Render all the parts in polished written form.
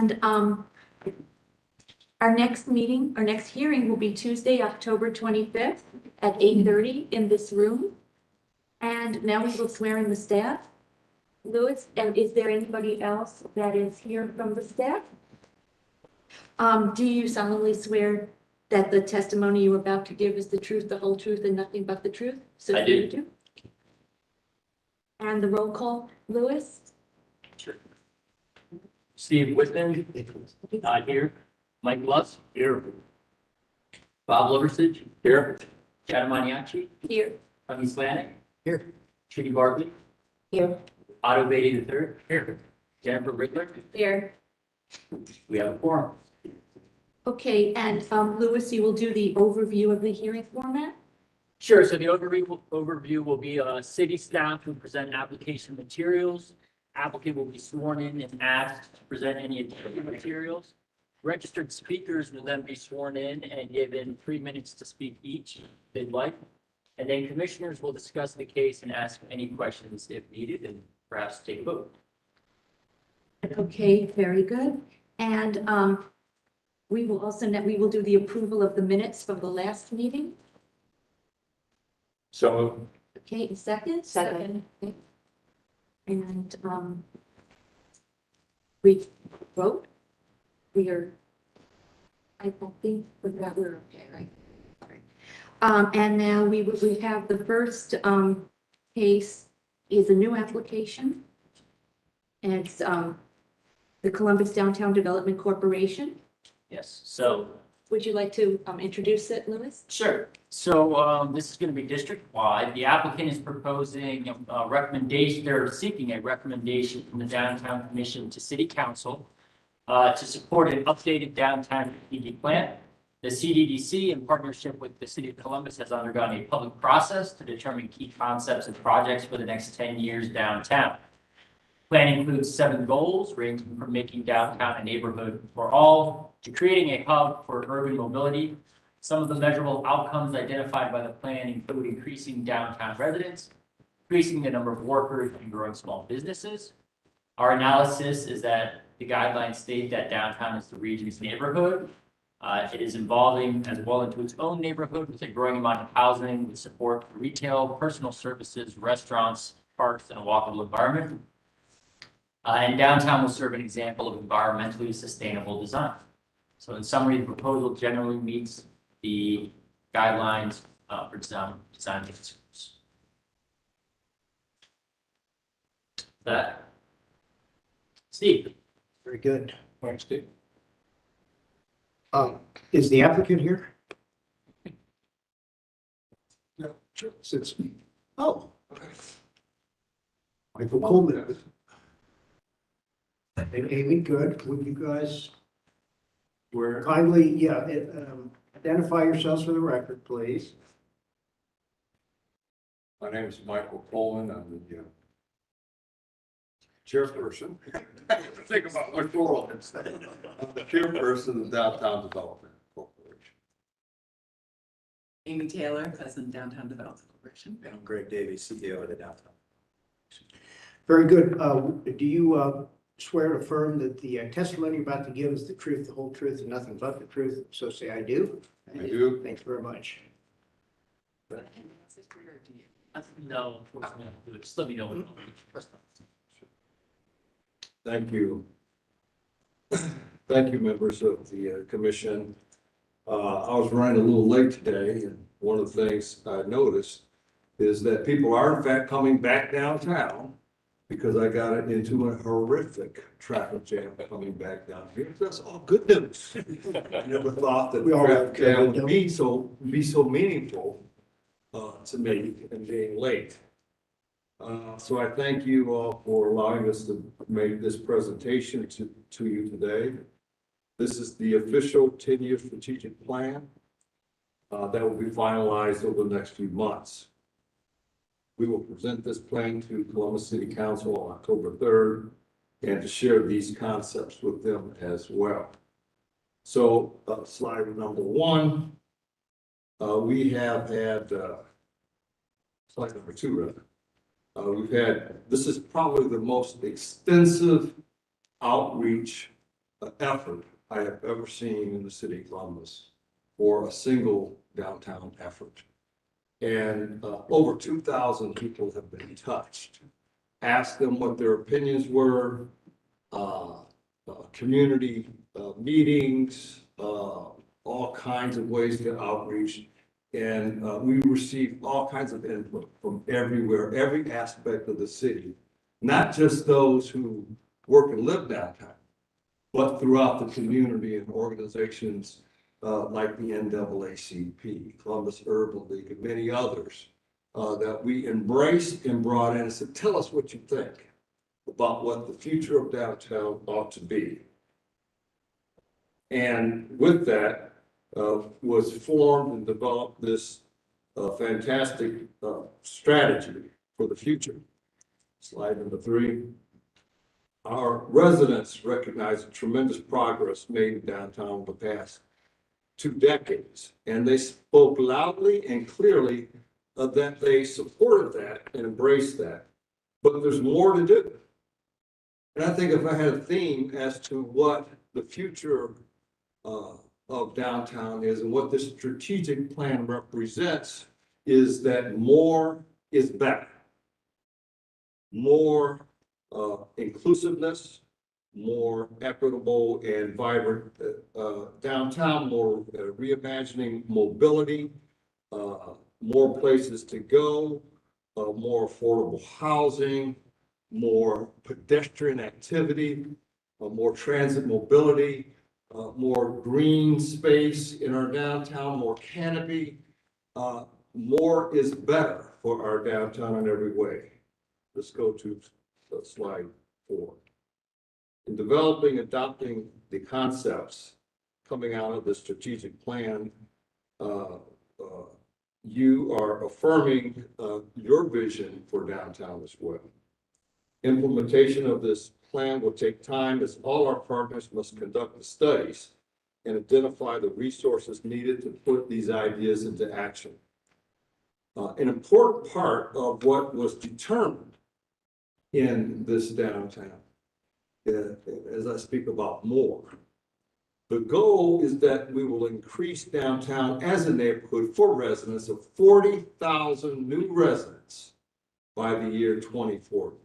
And our next hearing will be Tuesday, October 25th at 8:30 in this room. And now we will swear in the staff. Louis, and is there anybody else that is here from the staff? Do you solemnly swear that the testimony you're about to give is the truth, the whole truth, and nothing but the truth? So I do. And the roll call, Louis? Sure. Steve Whitman, not here. Mike Luss, here. Bob Liversidge, here. Chad Maniaci, Here. Tony Slanik, Here. Judy Barkley, Here. Otto Beatty III, here. Jennifer Rickler, Here. we have a quorum. Okay, and Louis, you will do the overview of the hearing format? Sure, so the overview will be city staff who present application materials. Applicant will be sworn in and asked to present any additional materials. Registered speakers will then be sworn in and given 3 minutes to speak each if they'd like. And then commissioners will discuss the case and ask any questions if needed and perhaps take a vote. Okay, very good. And we will also, we will do the approval of the minutes from the last meeting. So Okay, a second? Second. Okay. And we vote. We are, I think that we're okay, right? All right. And now we have the first case is a new application. And it's the Columbus Downtown Development Corporation. yes, so Would you like to introduce it, Louis? sure. So this is going to be district-wide. The applicant is proposing a recommendation, they're seeking a recommendation from the Downtown Commission to City Council to support an updated downtown strategic plan. The CDDC, in partnership with the City of Columbus, has undergone a public process to determine key concepts and projects for the next 10 years downtown. Plan includes 7 goals, ranging from making downtown a neighborhood for all to creating a hub for urban mobility. Some of the measurable outcomes identified by the plan include increasing downtown residents, increasing the number of workers, and growing small businesses. Our analysis is that the guidelines state that downtown is the region's neighborhood. It is evolving as well into its own neighborhood with a growing amount of housing with support for retail, personal services, restaurants, parks, and a walkable environment. And downtown will serve an example of environmentally sustainable design. So in summary, the proposal generally meets the guidelines for design concerns. That. Steve. Very good. Thanks, Steve. Is the applicant here? No, sure. Since, oh. Michael Coleman. And Amy, good. Would you guys Where, kindly, identify yourselves for the record, please? my name is Michael Coleman, I'm the chairperson. Think about my role. I'm the chairperson of Downtown Development Corporation. Amy Taylor, President Downtown Development Corporation. And I'm Greg Davies, CEO of the Downtown. Very good. Do you swear to affirm that the testimony you're about to give is the truth, the whole truth, and nothing but the truth? So say I do. I do. Thanks very much. No, unfortunately, just let me know when. Thank you. Thank you, members of the commission. I was running a little late today, and one of the things I noticed is that people are in fact coming back downtown because I got into a horrific traffic jam coming back down here. That's all good news. I never thought that We all traffic have jam good would be so meaningful to me and being late. So I thank you all for allowing us to make this presentation to you today. This is the official 10-year strategic plan that will be finalized over the next few months. We will present this plan to Columbus City Council on October 3rd and to share these concepts with them as well. So slide number 1, we have had, slide number 2 rather. We've had, this is probably the most extensive outreach effort I have ever seen in the city of Columbus for a single downtown effort. And over 2,000 people have been touched. Asked them what their opinions were, community meetings, all kinds of ways to outreach. And we received all kinds of input from everywhere, every aspect of the city, not just those who work and live downtown, but throughout the community and organizations like the NAACP, Columbus Urban League, and many others that we embraced and brought in and said, tell us what you think about what the future of downtown ought to be. And with that was formed and developed this fantastic strategy for the future. Slide number 3. Our residents recognize the tremendous progress made in downtown in the past 2 decades, and they spoke loudly and clearly that they supported that and embraced that. But there's more to do. And I think if I had a theme as to what the future of downtown is and what this strategic plan represents, is that more is better. More inclusiveness, more equitable and vibrant downtown, more reimagining mobility, more places to go, more affordable housing, more pedestrian activity, more transit mobility, more green space in our downtown, more canopy. More is better for our downtown in every way. Let's go to slide 4. In developing, adopting the concepts coming out of the strategic plan, you are affirming your vision for downtown as well. Implementation of this plan will take time, as all our partners must conduct the studies and identify the resources needed to put these ideas into action. An important part of what was determined in this downtown, as I speak about more, the goal is that we will increase downtown as a neighborhood for residents of 40,000 new residents by the year 2040.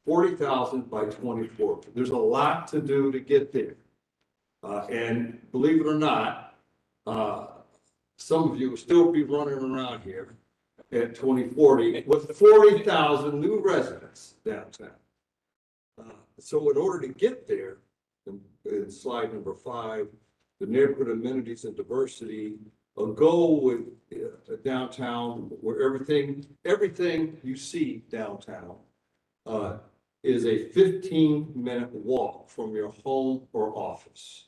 40,000 by 2040. There's a lot to do to get there. And believe it or not, some of you will still be running around here at 2040 with 40,000 new residents downtown. So in order to get there, in slide number 5, the neighborhood amenities and diversity, a goal with downtown where everything you see downtown is a 15-minute walk from your home or office.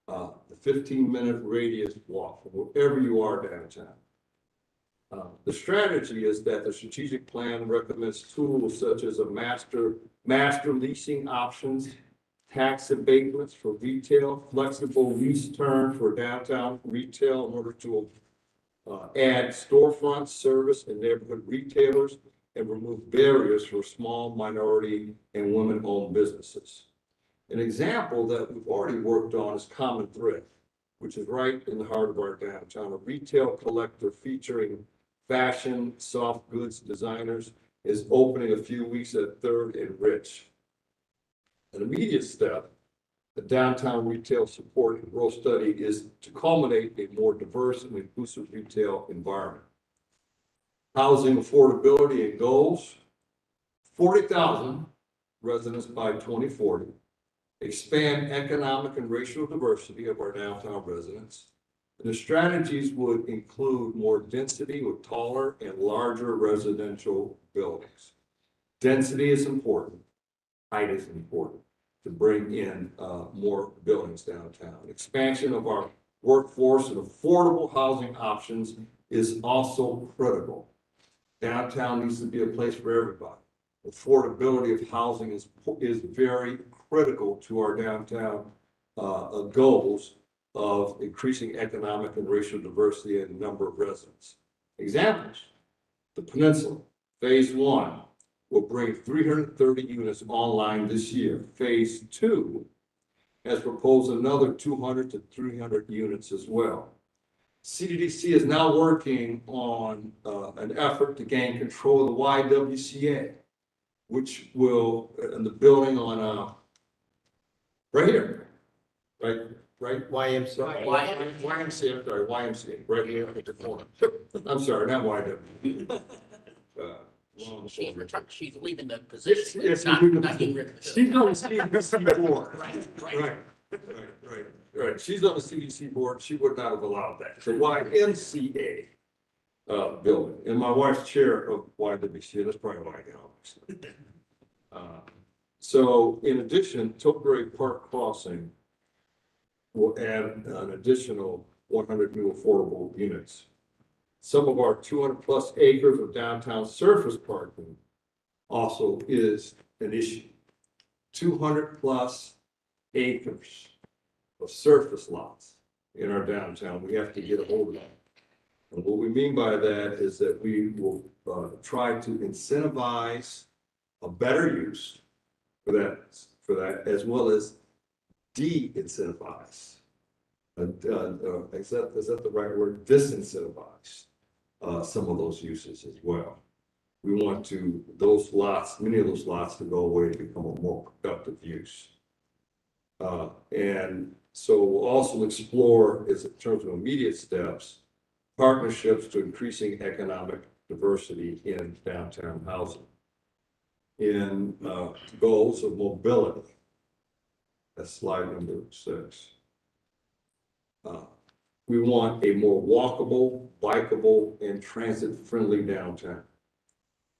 The 15-minute radius walk from wherever you are downtown. The strategy is that the strategic plan recommends tools such as a master leasing options, tax abatements for retail, flexible lease term for downtown retail in order to add storefronts, service, and neighborhood retailers, and remove barriers for small, minority, and women-owned businesses. An example that we've already worked on is Common Thread, which is right in the heart of our downtown. A retail collector featuring fashion, soft goods designers is opening a few weeks at 3rd and Rich. An immediate step, the downtown retail support and growth study, is to culminate a more diverse and inclusive retail environment. Housing affordability and goals, 40,000 residents by 2040, expand economic and racial diversity of our downtown residents. And the strategies would include more density with taller and larger residential buildings. Density is important. Height is important to bring in more buildings downtown. Expansion of our workforce and affordable housing options is also critical. Downtown needs to be a place for everybody. Affordability of housing is very critical to our downtown goals of increasing economic and racial diversity and number of residents. Examples: the Peninsula, phase 1 will bring 330 units online this year. Phase 2 has proposed another 200 to 300 units as well. CDDC is now working on an effort to gain control of the YWCA, which will, in the building on, right here, right? YMCA. YMCA, I'm sorry, YMCA, right here at the corner. I'm sorry, not YW. Wrong. She's leaving the position. Yes, Not getting rid of the she's on the CDC board. Right. Right. She's on the CDC board. She would not have allowed that. The YMCA building, and my wife's chair of YWCA, that's probably why I get all this. So in addition, Tilbury Park Crossing will add an additional 100 new affordable units. Some of our 200+ acres of downtown surface parking also is an issue. 200+ acres of surface lots in our downtown, we have to get a hold of that. And what we mean by that is that we will try to incentivize a better use for that, as well as de-incentivize. Is that the right word? Disincentivize some of those uses as well. We want to, those lots, many of those lots to go away and become a more productive use. And so we'll also explore, as in terms of immediate steps, partnerships to increasing economic diversity in downtown housing. In goals of mobility, that's slide number 6. We want a more walkable, bikeable, and transit-friendly downtown.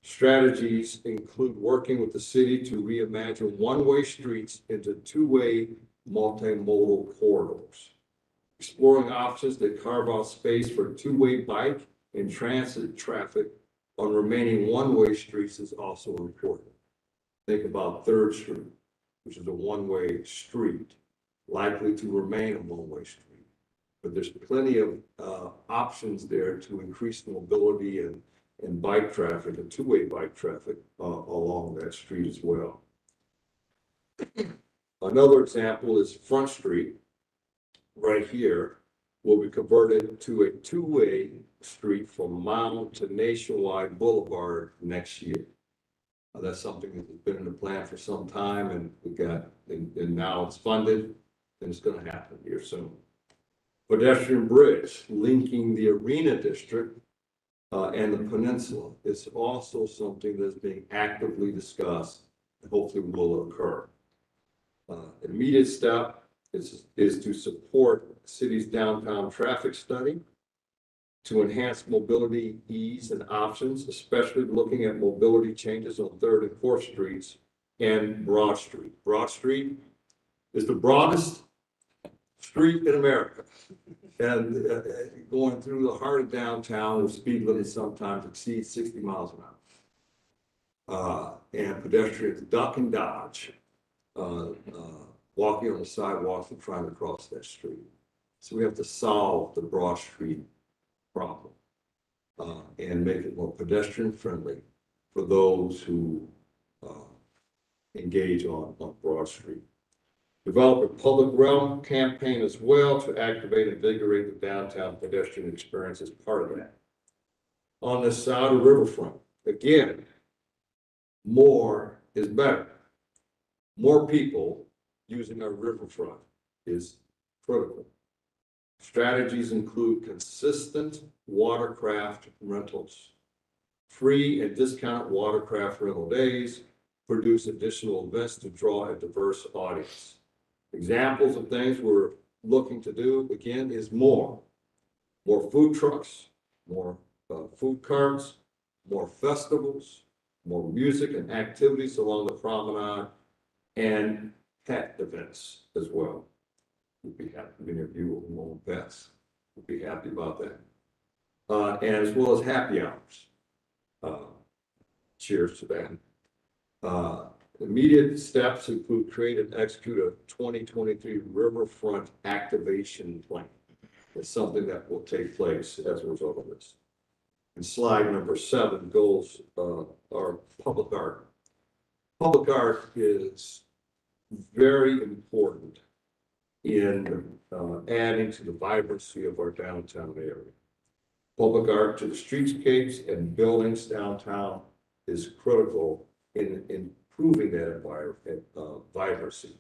Strategies include working with the city to reimagine one-way streets into two-way multimodal corridors. Exploring options that carve out space for two-way bike and transit traffic on remaining one-way streets is also important. Think about 3rd Street, which is a one-way street, likely to remain a one-way street. But there's plenty of options there to increase the mobility and bike traffic and two-way bike traffic along that street as well. Another example is Front Street, right here, will be converted to a two-way street from Mound to Nationwide Boulevard next year. That's something that's been in the plan for some time, and and now it's funded, and it's going to happen here soon. Pedestrian bridge linking the Arena District and the peninsula is also something that's being actively discussed and hopefully will occur. Immediate step is to support the city's downtown traffic study to enhance mobility, ease, and options, especially looking at mobility changes on 3rd and 4th Streets and Broad Street. Broad Street is the broadest street in America. And going through the heart of downtown with speed limits sometimes exceed 60 miles an hour. And pedestrians duck and dodge, walking on the sidewalks and trying to cross that street. So we have to solve the Broad Street problem and make it more pedestrian friendly for those who engage on Broad Street. Develop a public realm campaign as well to activate and invigorate the downtown pedestrian experience as part of that. On the side of riverfront, again, more is better. More people using our riverfront is critical. Strategies include consistent watercraft rentals, free and discounted watercraft rental days, produce additional events to draw a diverse audience. Examples of things we're looking to do, again, is more food trucks, more food carts, more festivals, more music and activities along the promenade, and pet events as well. We'd be happy, many of you will own pets. We'd be happy about that. And as well as happy hours. Cheers to that. Immediate steps include create and execute a 2023 riverfront activation plan. It's something that will take place as a result of this. And slide number 7, goals are public art. Public art is very important in adding to the vibrancy of our downtown area. Public art to the streetscapes and buildings downtown is critical in improving that environment, vibrancy.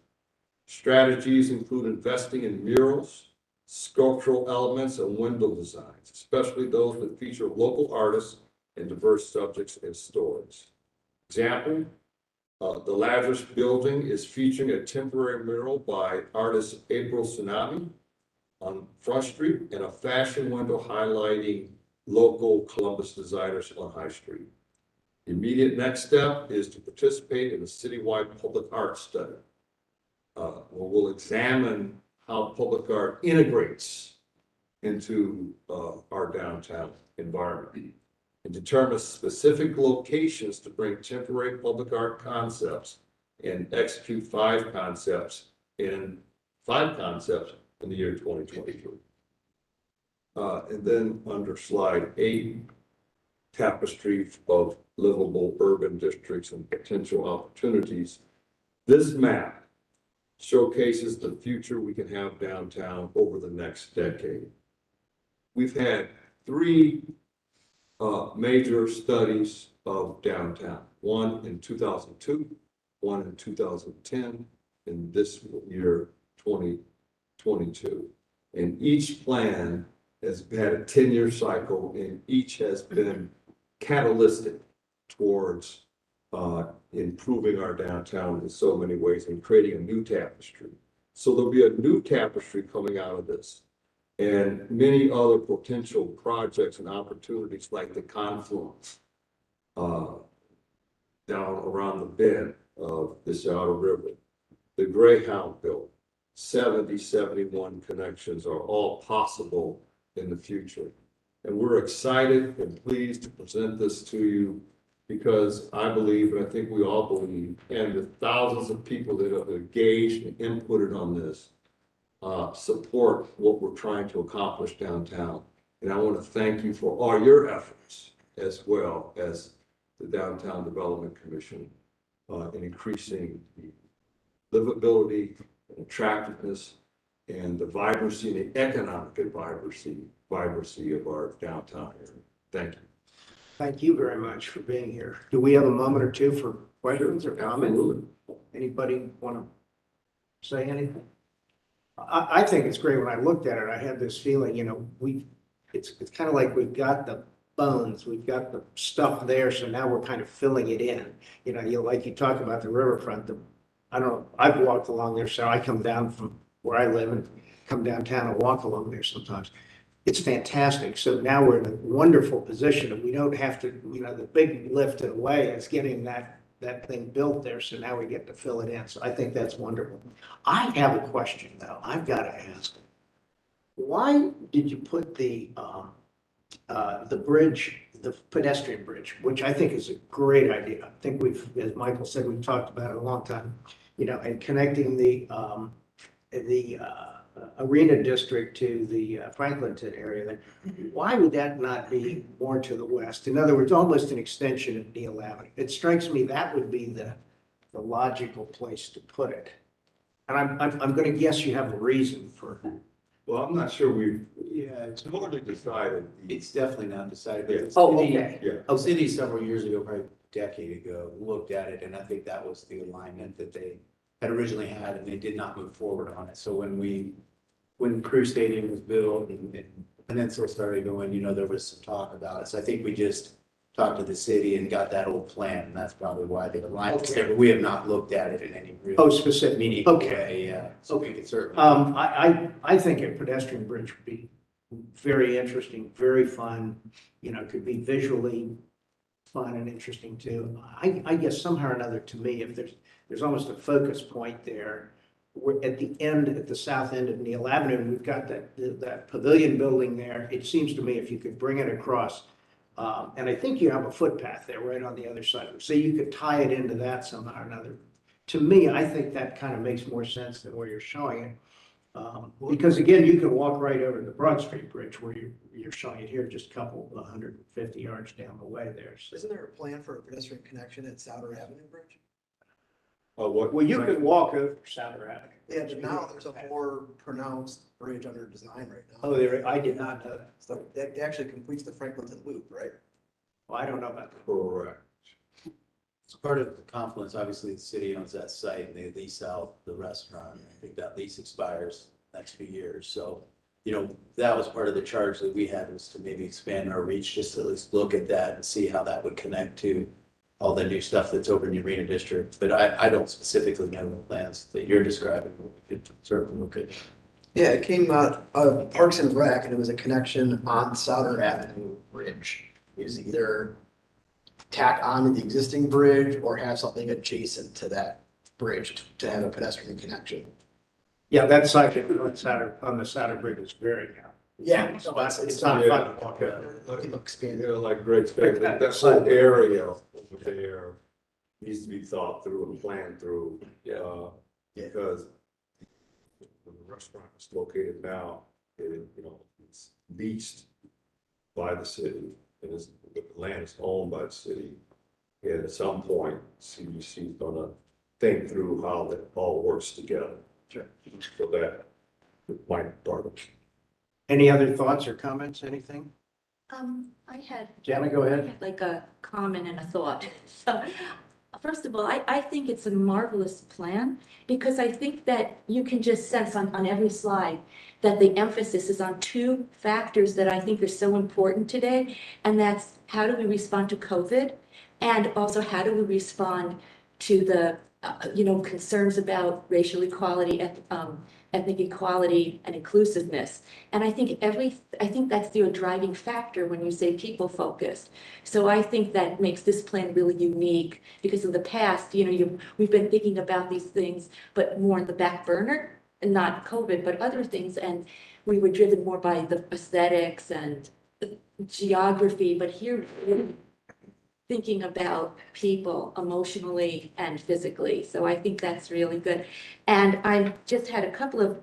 Strategies include investing in murals, sculptural elements, and window designs, especially those that feature local artists and diverse subjects and stories. Example, the Lazarus Building is featuring a temporary mural by artist April Tsunami on Front Street and a fashion window highlighting local Columbus designers on High Street. The immediate next step is to participate in a citywide public art study, where we'll examine how public art integrates into our downtown environment and determine specific locations to bring temporary public art concepts and execute five concepts in the year 2023. And then under slide 8, tapestry of livable urban districts and potential opportunities. This map showcases the future we can have downtown over the next decade. We've had 3 major studies of downtown, one in 2002, one in 2010, and this year 2022. And each plan has had a 10-year cycle, and each has been catalytic towards improving our downtown in so many ways and creating a new tapestry. So there'll be a new tapestry coming out of this, and many other potential projects and opportunities like the confluence down around the bend of this outer river, the Greyhound Building, 71 connections are all possible in the future. And we're excited and pleased to present this to you because I believe, and I think we all believe, and the thousands of people that have engaged and inputted on this support what we're trying to accomplish downtown. And I want to thank you for all your efforts as well as the Downtown Development Commission in increasing the livability and attractiveness and the vibrancy and the economic vibrancy of our downtown area. Thank you. Thank you very much for being here. Do we have a moment or two for questions or comments? Anybody want to say anything? I think it's great. When I looked at it, I had this feeling, it's kind of like we've got the bones, we've got the stuff there, so now we're kind of filling it in. Like you talk about the riverfront, I don't know, I've walked along there, so I come down from where I live and come downtown and walk along there sometimes. It's fantastic. So now we're in a wonderful position and we don't have to, the big lift in a way is getting that thing built there. So now we get to fill it in. So I think that's wonderful. I have a question though. I've got to ask. Why did you put the bridge, the pedestrian bridge, which I think is a great idea. I think as Michael said, we've talked about it a long time, and connecting the Arena District to the Franklinton area. Then why would that not be more to the west? In other words, almost an extension of Neal Avenue. It strikes me that would be the logical place to put it. And I'm going to guess you have a reason for. Well, I'm not sure It's totally decided. It's definitely not decided. Yeah. But the Oh, city- okay. Yeah. The city several years ago, probably a decade ago, looked at it, and I think that was the alignment that they had originally had, and they did not move forward on it. So when Crew Stadium was built and Peninsula started going, there was some talk about it. So I think we just talked to the city and got that old plan, and that's probably why they aligned Okay. there. But we have not looked at it in any real Specific. meaningful Okay. way. Yeah. So we could certainly. I think a pedestrian bridge would be very interesting, very fun, could be visually fun and interesting too. I guess somehow or another, to me, if there's almost a focus point there. We're at the south end of Neal Avenue, and we've got that pavilion building there. It seems to me if you could bring it across, and I think you have a footpath there right on the other side of it. So you could tie it into that somehow or another. To me, I think that kind of makes more sense than where you're showing it. Because again, you can walk right over the Broad Street Bridge where you're showing it here, just a couple 150 yards down the way there. So, Isn't there a plan for a pedestrian connection at Souter Avenue Bridge? What? Well, you can walk over Saturac. Yeah, but now there's a more pronounced bridge under design right now. Oh, there, I did not know that. So that actually completes the Franklinton Loop, right? Well, I don't know about that. Correct. It's part of the confluence, obviously, the city owns that site and they lease out the restaurant. I think that lease expires next few years, so, you know, that was part of the charge that we had, was to maybe expand our reach, just to at least look at that and see how that would connect to all the new stuff that's over in the Arena District, but I don't specifically know the plans that you're describing. We could certainly look at. Yeah, it came out of Parks and Rec, and it was a connection on Southern Avenue Bridge. It was either tack onto the existing bridge or have something adjacent to that bridge to have a pedestrian connection. Yeah, that site on the Saturn Bridge is very narrow. Yeah. It's not fun to walk over. It'll expand. You know, like Greg said, that whole area over there needs to be thought through and planned through. Because the restaurant is located now, it's leased by the city, and the land is owned by the city. And at some point, CDC is gonna think through how that all works together. Sure. So that might be part of it. Any other thoughts or comments, anything? I had Jana, go ahead. like a comment and a thought. So, first of all, I think it's a marvelous plan because I think that you can just sense on every slide that the emphasis is on two factors that I think are so important today. And that's how do we respond to COVID? And also how do we respond to the, concerns about racial equality, ethnic equality and inclusiveness. And I think that's the driving factor when you say people focused. So I think that makes this plan really unique because in the past, we've been thinking about these things, but more in the back burner and not COVID, but other things. And we were driven more by the aesthetics and geography, but here we're thinking about people emotionally and physically. So I think that's really good. And I just had a couple of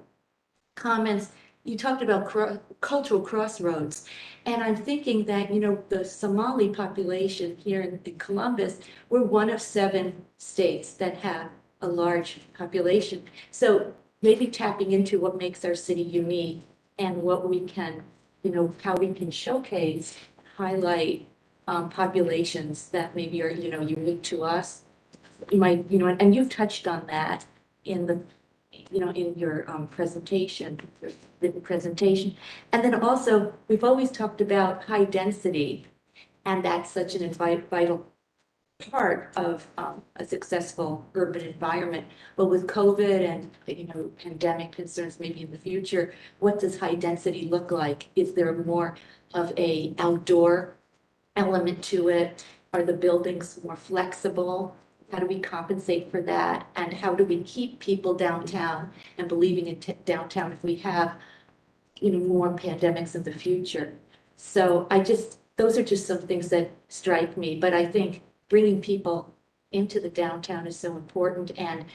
comments. You talked about cultural crossroads. And I'm thinking that, the Somali population here in Columbus, we're one of 7 states that have a large population. So maybe tapping into what makes our city unique and what we can, how we can showcase, highlight populations that maybe are, unique to us. You might, and you've touched on that in the, in your presentation, your written presentation. And then also, we've always talked about high density, and that's such an vital part of a successful urban environment. But with COVID and, pandemic concerns maybe in the future, what does high density look like? Is there more of a outdoor element to it? Are the buildings more flexible? How do we compensate for that? And how do we keep people downtown and believing in downtown if we have, more pandemics in the future? So those are just some things that strike me, but I think bringing people into the downtown is so important. And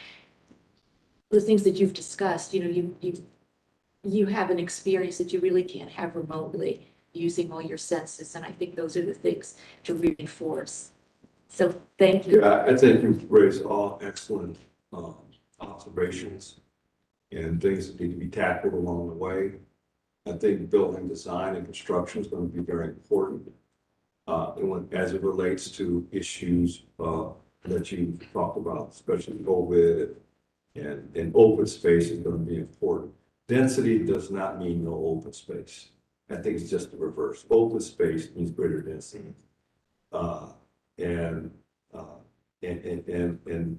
the things that you've discussed, you have an experience that you really can't have remotely, using all your senses, and I think those are the things to reinforce. So thank you. Yeah, I think you've raised all excellent observations and things that need to be tackled along the way. I think building design and construction is going to be very important. As it relates to issues that you talked about, especially COVID and open space is going to be important. Density does not mean no open space. I think it's just the reverse. Open space means greater density. And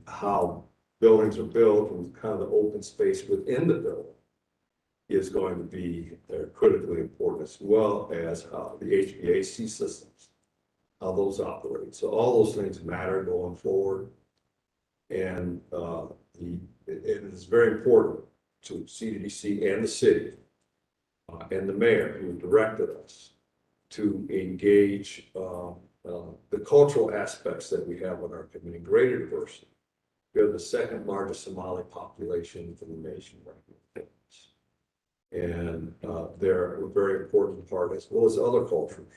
how buildings are built and kind of the open space within the building is going to be critically important, as well as how the HVAC systems, how those operate. So all those things matter going forward. And it is very important to CDC and the city and the mayor who directed us to engage the cultural aspects that we have in our community, greater diversity. We have the second largest Somali population in the nation right now. And they're a very important part, as well as other cultures,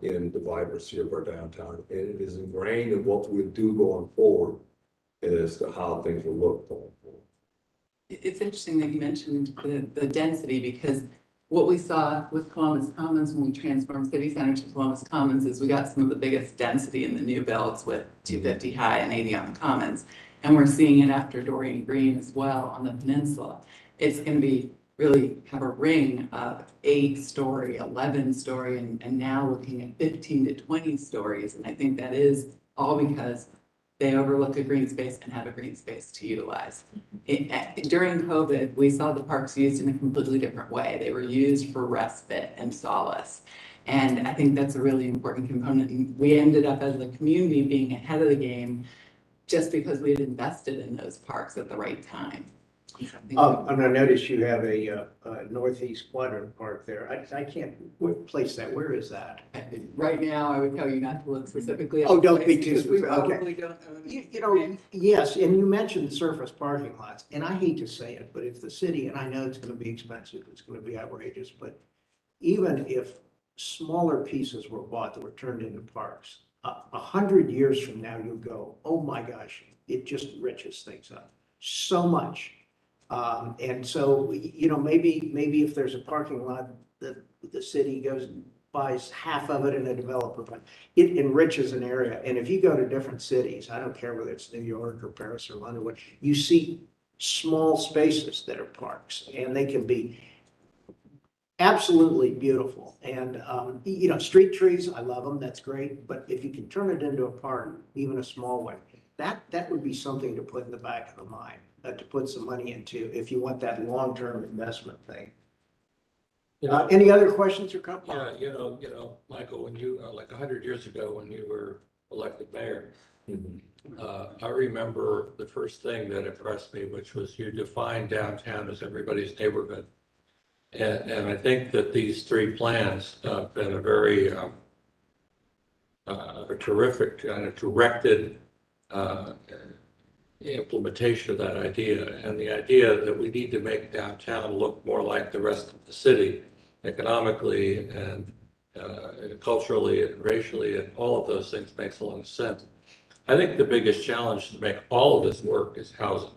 in the vibrancy of our downtown. And it is ingrained in what we do going forward as to how things will look going forward. It's interesting that you mentioned the density, because what we saw with Columbus Commons when we transformed City Center to Columbus Commons is we got some of the biggest density in the new builds with 250 high and 80 on the Commons. And we're seeing it after Dorian Green as well on the peninsula. It's going to be really have a ring of 8-story, 11-story, and now looking at 15 to 20 stories. And I think that is all because they overlook a green space and have a green space to utilize. During COVID, we saw the parks used in a completely different way. They were used for respite and solace. And I think that's a really important component. And we ended up as a community being ahead of the game just because we had invested in those parks at the right time. And I noticed you have a northeast quadrant park there. I can't place that. Where is that? Right now, I would tell you not to look specifically. Oh, don't be at too places, because we specific. Okay. probably don't own it. You know, yes, and you mentioned surface parking lots, and I hate to say it, but if the city, and I know it's gonna be expensive, it's gonna be outrageous, but even if smaller pieces were bought that were turned into parks, 100 years from now, you'll go, oh my gosh, it just riches things up so much. And so, you know, maybe if there's a parking lot that the city goes and buys half of it in a developer, but it enriches an area. And if you go to different cities, I don't care whether it's New York or Paris or London, what you see small spaces that are parks, and they can be absolutely beautiful. And, you know, street trees, I love them, that's great. But if you can turn it into a park, even a small one, that would be something to put in the back of the mind, to put some money into if you want that long-term investment thing. Any other questions or comments? Yeah, Michael, when you, like 100 years ago, when you were elected mayor, I remember the first thing that impressed me, which was you defined downtown as everybody's neighborhood. And I think that these 3 plans have been a very a terrific kind of directed implementation of that idea, and the idea that we need to make downtown look more like the rest of the city, economically and culturally and racially, and all of those things makes a lot of sense. I think the biggest challenge to make all of this work is housing.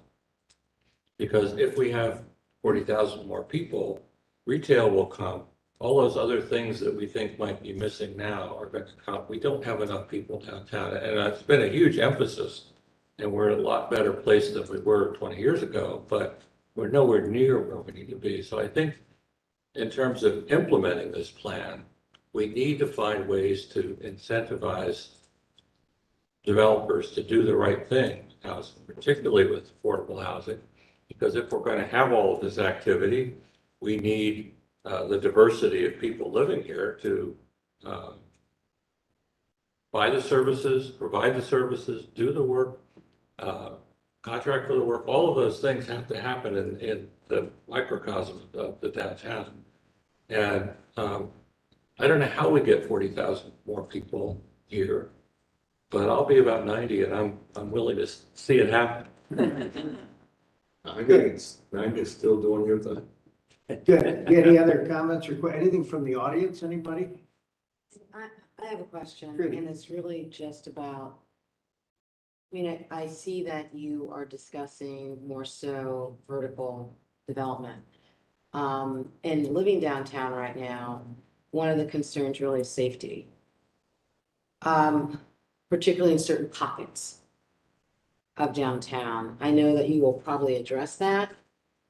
Because if we have 40,000 more people, retail will come. All those other things that we think might be missing now are going to come. We don't have enough people downtown, and it's been a huge emphasis. And we're in a lot better place than we were 20 years ago, but we're nowhere near where we need to be. So I think in terms of implementing this plan, we need to find ways to incentivize developers to do the right thing, housing, particularly with affordable housing, because if we're going to have all of this activity, we need the diversity of people living here to buy the services, provide the services, do the work, contract for the work. All of those things have to happen in the microcosm of the downtown. And I don't know how we get 40,000 more people here, but I'll be about 90 and I'm willing to see it happen. I think it's 90 is still doing your thing. Good. Any other comments or anything from the audience? Anybody? I have a question, Sure. and it's really just about, I mean, I see that you are discussing more so vertical development. And living downtown right now, one of the concerns really is safety. Particularly in certain pockets of downtown. I know that you will probably address that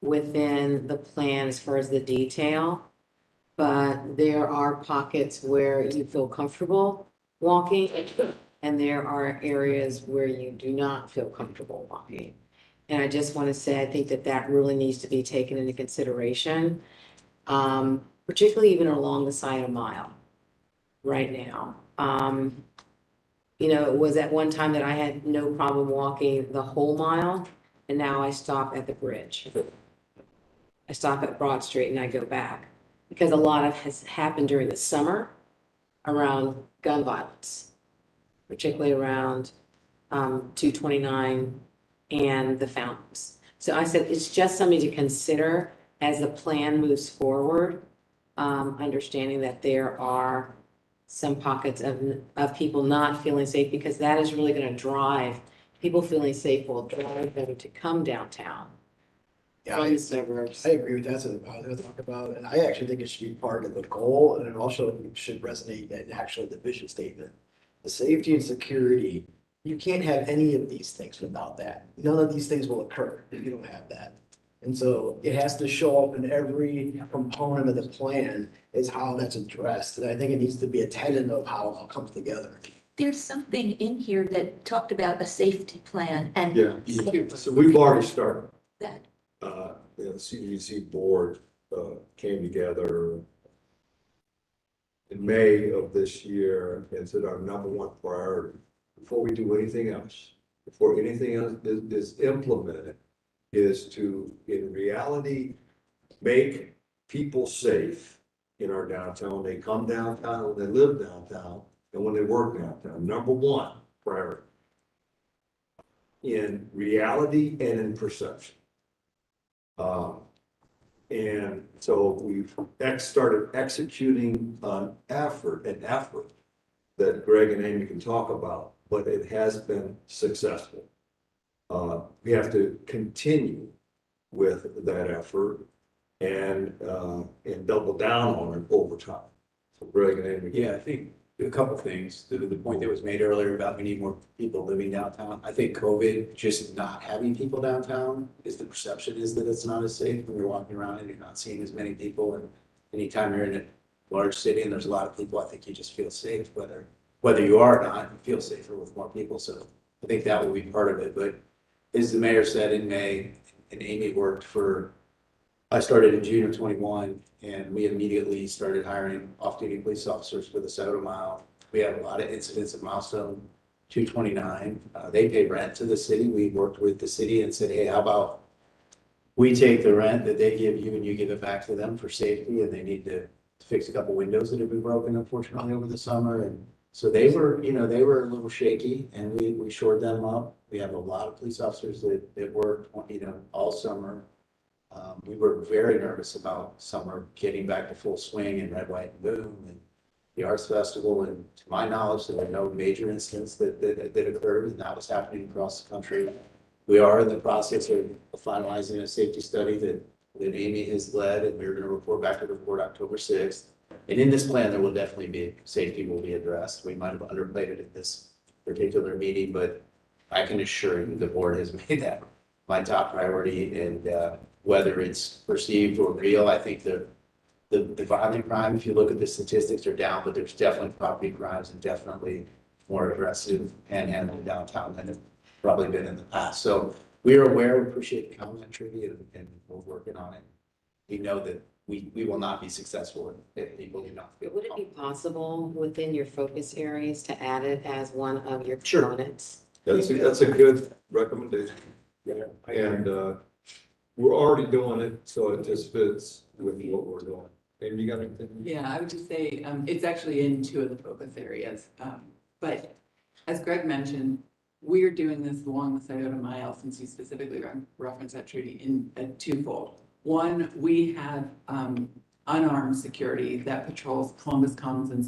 within the plan as far as the detail. But there are pockets where you feel comfortable walking, and there are areas where you do not feel comfortable walking. And I just want to say, I think that really needs to be taken into consideration, particularly even along the side of Mile right now. You know, it was at one time that I had no problem walking the whole mile, and now I stop at the bridge. I stop at Broad Street and I go back. Because a lot has happened during the summer around gun violence, particularly around 229 and the fountains. So I said, it's just something to consider as the plan moves forward, understanding that there are some pockets of people not feeling safe, because that is really going to drive people feeling safe will drive them to come downtown Yeah, from the suburbs. I agree with that, so I was gonna talk about, and I actually think it should be part of the goal, and it also should resonate in actually the vision statement. The safety and security, you can't have any of these things without that. None of these things will occur if you don't have that. And so it has to show up in every component of the plan is how that's addressed, and I think it needs to be a tenet of how it all comes together. There's something in here that talked about a safety plan and. Yeah, so we've already started. That, The CDC board, came together in May of this year and said our number one priority, before we do anything else, before anything else is implemented, is to, in reality, make people safe in our downtown. They come downtown, when they live downtown, and when they work downtown. Number one priority. In reality and in perception. And so we've started executing an effort that Greg and Amy can talk about, but it has been successful. We have to continue with that effort and double down on it over time. So Greg and Amy. Yeah, I think a couple things. The point that was made earlier about we need more people living downtown. I think COVID, just not having people downtown, is the perception is that it's not as safe when you're walking around and you're not seeing as many people. And anytime you're in a large city and there's a lot of people, I think you just feel safe, whether you are or not, you feel safer with more people. So I think that will be part of it. But as the mayor said in May, and Amy worked I started in June of 21, and we immediately started hiring off-duty police officers for the Soda Mile. We have a lot of incidents at Milestone 229. They pay rent to the city. We worked with the city and said, hey, how about we take the rent that they give you and you give it back to them for safety, and they need to fix a couple windows that have been broken, unfortunately, over the summer. And so they were a little shaky, and we shored them up. We have a lot of police officers that worked, all summer. We were very nervous about summer getting back to full swing and Red, White, and Boom and the Arts Festival. And to my knowledge, there were no major incidents that occurred, and that was happening across the country. We are in the process of finalizing a safety study that Amy has led, and we're going to report back to the board October 6th. And in this plan, there will definitely be, safety will be addressed. We might have underplayed it in this particular meeting, but I can assure you the board has made that my top priority. And whether it's perceived or real, I think the violent crime, if you look at the statistics, are down, but there's definitely property crimes and definitely more aggressive panhandling downtown than have probably been in the past. So we are aware, we appreciate the commentary, and we're working on it. We know that we will not be successful if people do not feel. Would it be possible within your focus areas to add it as one of your Sure. components? That's a good recommendation. Yeah. And, we're already doing it, so it just fits with what we're doing. Amy, you got anything? Yeah, I would just say, it's actually in two of the focus areas. But as Greg mentioned, we're doing this along the Scioto Mile, since you specifically referenced that, Trudy, in a twofold. One, we have unarmed security that patrols Columbus Commons and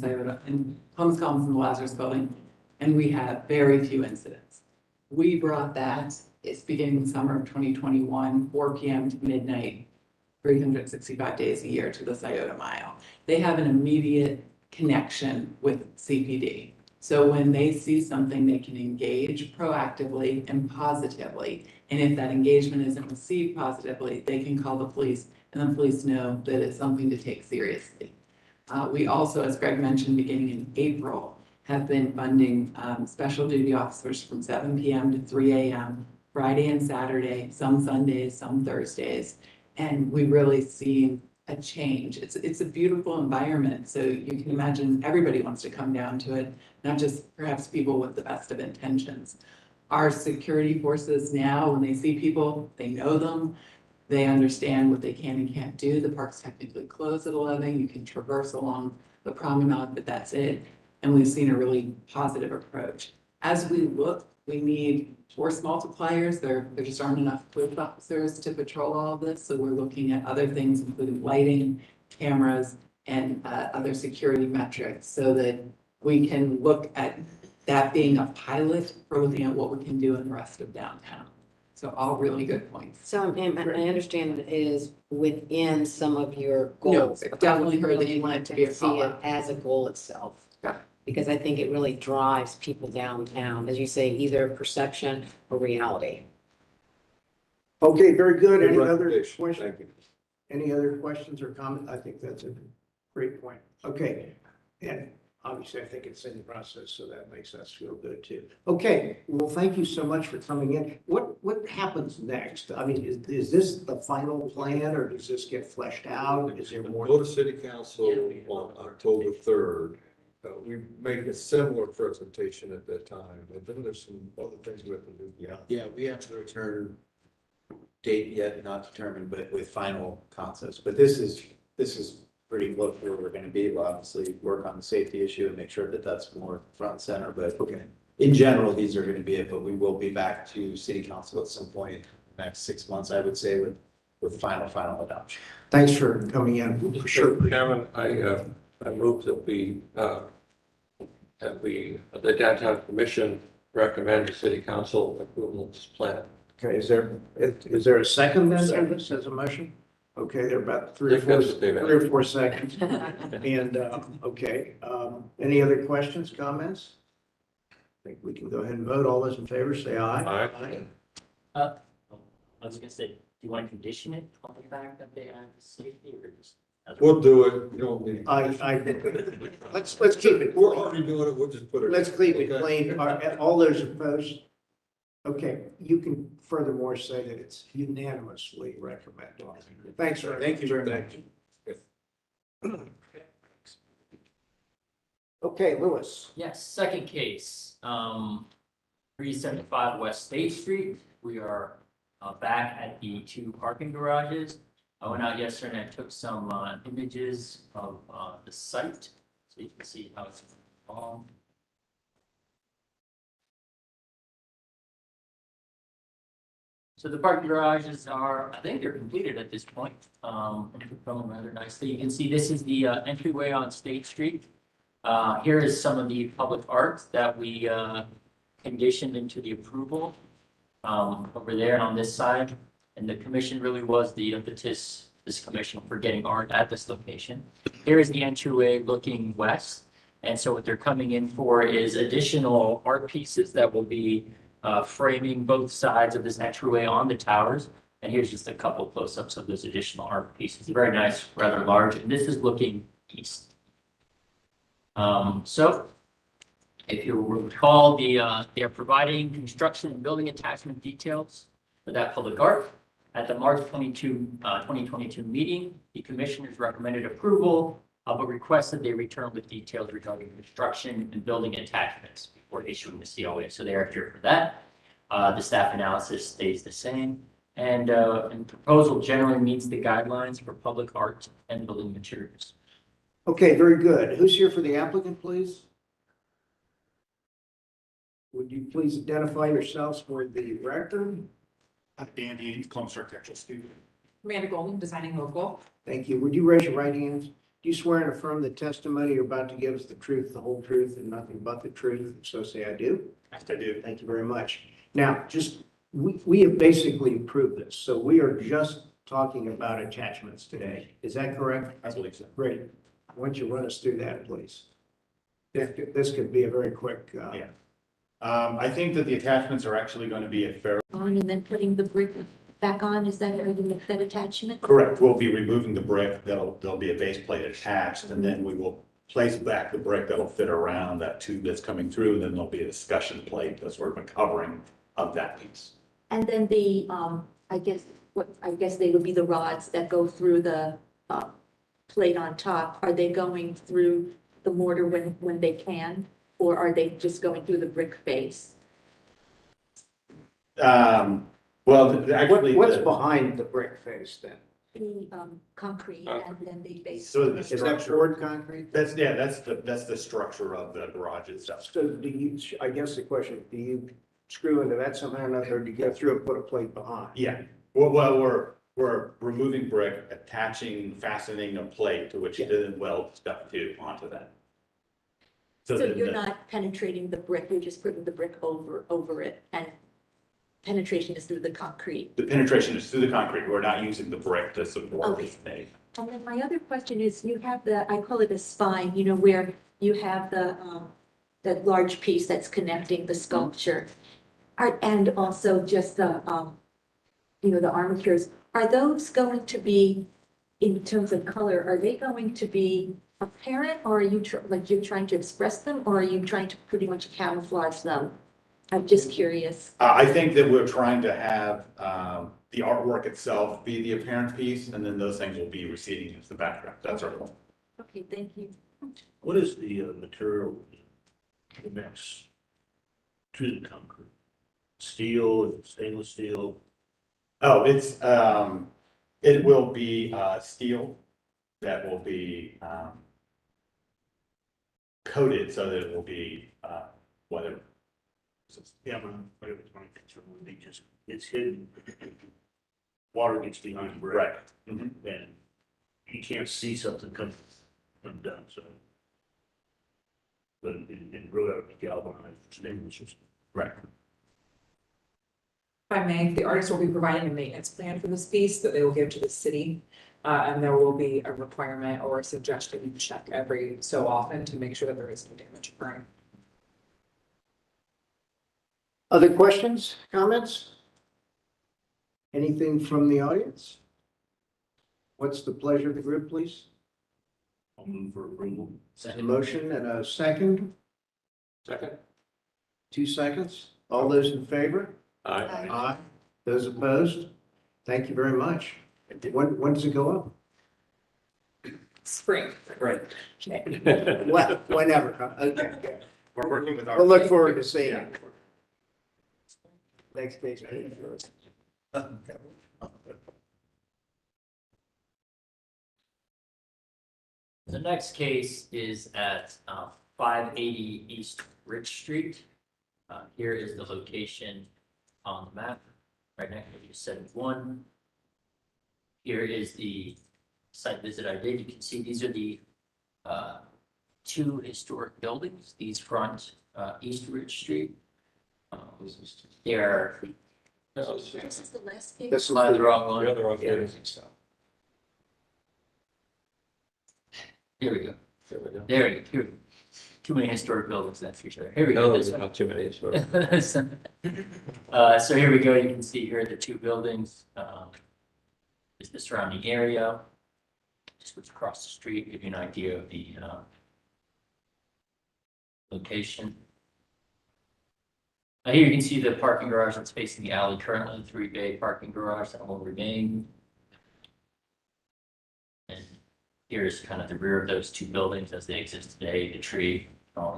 Columbus Commons and the Lazarus Building, and we have very few incidents. We brought that, it's beginning the summer of 2021, 4 p.m. to midnight, 365 days a year to the Scioto Mile. They have an immediate connection with CPD. So when they see something, they can engage proactively and positively. And if that engagement isn't received positively, they can call the police, and the police know that it's something to take seriously. We also, as Greg mentioned, beginning in April, have been funding special duty officers from 7 p.m. to 3 a.m. Friday and Saturday, some Sundays, some Thursdays. And we really see a change. It's a beautiful environment. So you can imagine everybody wants to come down to it, not just perhaps people with the best of intentions. Our security forces now, when they see people, they know them, they understand what they can and can't do. The park's technically closed at 11. You can traverse along the promenade, but that's it. And we've seen a really positive approach. As we look, we need force multipliers. There just aren't enough police officers to patrol all of this. So we're looking at other things, including lighting, cameras, and other security metrics, so that we can look at that being a pilot for looking at what we can do in the rest of downtown. So all really good points. So I understand it is within some of your No, goals. I but definitely heard that really you want it to be a see it call-out. as a goal itself. Yeah. Because I think it really drives people downtown, as you say, either perception or reality. Okay, very good. Good Any other recommendation. questions? Thank you. Any other questions or comments? I think that's a great point. Okay, and obviously I think it's in the process, so that makes us feel good too. Okay, well, thank you so much for coming in. What happens next? I mean, is this the final plan or does this get fleshed out? Is there more? Go to city council on October 3rd. We make a similar presentation at that time, and then there's some other things we have to do. Yeah, we have to return date yet not determined, but with final concepts. But this is pretty close where we're gonna be. We'll obviously work on the safety issue and make sure that that's more front and center, but in general, these are gonna be it, but we will be back to city council at some point in the next 6 months, I would say, with final adoption. Thanks for coming in. For sure. Chairman, I move that the downtown commission recommend to city council approval of this plan. Okay, is there a second then to this as a motion? Okay, there are about three I think that's what they've or 4 seconds. And, okay, any other questions, comments? I think we can go ahead and vote. All those in favor, say aye. Aye. I was gonna say, do you want to condition it on the fact that they have the safety or just? We'll do it, you don't need. Let's keep it. We're already doing it, we'll just put it. Let's keep it Okay. clean. All those opposed? Okay, you can furthermore say that it's unanimously recommended. Thanks, sir. Thank you very much. Okay, Lewis. Yes, second case, 375 West State Street. We are back at the 2 parking garages. I went out yesterday and I took some images of the site, so you can see how it's involved. So the parking garages are, I think they're completed at this point, and performing rather nicely. You can see this is the entryway on State Street. Here is some of the public art that we conditioned into the approval over there and on this side. And the commission really was the impetus, this commission, for getting art at this location. Here is the entryway looking west. And so what they're coming in for is additional art pieces that will be framing both sides of this entryway on the towers. And here's just a couple close-ups of those additional art pieces. Very nice, rather large, and this is looking east. So if you recall, they are providing construction and building attachment details for that public art. At the March 2022 meeting, the commissioners recommended approval, but requested they return with details regarding construction and building attachments before issuing the COA. So they are here for that. The staff analysis stays the same. And proposal generally meets the guidelines for public art and building materials. Okay, very good. Who's here for the applicant, please? Would you please identify yourselves for the record? Dandy, Columbus Architectural Studio. Amanda Golden, Designing Local. Thank you. Would you raise your right hands? Do you swear and affirm the testimony you're about to give us the truth, the whole truth, and nothing but the truth? So say I do. Yes, I do. Thank you very much. Now, we have basically approved this, so we are just talking about attachments today. Is that correct? I believe so. Great. Why don't you run us through that, please? This could be a very quick. Yeah. I think that the attachments are actually going to be a fair. On and then putting the brick back on, is that that attachment? Correct. We'll be removing the brick. There'll be a base plate attached, and then we will place back the brick that'll fit around that tube that's coming through. And then there'll be a discussion plate that's sort of a covering of that piece. And then the, I guess they would be the rods that go through the plate on top. Are they going through the mortar when they can, or are they just going through the brick face? Well, actually, What's behind the brick face then? The concrete and then the base. So the Is that structure, poured concrete? that's the structure of the garage itself. So do you, I guess the question, do you screw into that somehow or another, or do you go through and put a plate behind? Yeah. Well, we're removing brick, attaching, fastening a plate to which you then weld stuff to onto that. So then you're not penetrating the brick, you're just putting the brick over it, and penetration is through the concrete. the penetration is through the concrete. We're not using the brick to support Okay. this thing. And then my other question is, you have the, I call it a spine, you know, where you have the, that large piece that's connecting the sculpture. And also just the, you know, the armatures. Are those going to be, in terms of color, are they going to be apparent, or are you, like, you're trying to express them, or are you trying to pretty much camouflage them? I'm just curious. I think that we're trying to have the artwork itself be the apparent piece, and then those things will be receding into the background. That's our goal. Okay, thank you. What is the material mix to the concrete? Steel, stainless steel? Oh, it will be steel that will be coated so that it will be weather. Yeah, but it's my concern would be just, it's hidden. Water gets behind the brick. Right. Mhm. And you can't see something come undone, so. But it really ought to be galvanized stainless or something. Right. If I may, the artist will be providing a maintenance plan for this piece that they will give to the city. And there will be a requirement or a suggestion to check every so often to make sure that there is no damage occurring. Other questions, comments? Anything from the audience? What's the pleasure of the group, please? I'll move for approval. A motion and a second, Second? 2 seconds. All those in favor? Aye. Aye. Those opposed? Thank you very much. When does it go up? Spring. Right. Whenever, huh? Okay. We're working with our. We'll look forward to seeing it. Thanks, Casey. The next case is at 580 East Rich Street. Here is the location on the map, right next to 71. Here is the site visit I did. You can see these are the two historic buildings, these front East Rich Street. They're, This is the last page. This is the wrong one. The other one, Yeah. yeah. Here we go. There we go. There we go. Here we go. Too many historic buildings, that's for sure. Here we go. No, This there's one. not too many. So. So here we go. You can see here the two buildings. Is the surrounding area. Just what's across the street, give you an idea of the location. Here you can see the parking garage that's facing the alley currently, 3-bay parking garage that will remain. And here's kind of the rear of those two buildings as they exist today, the tree, all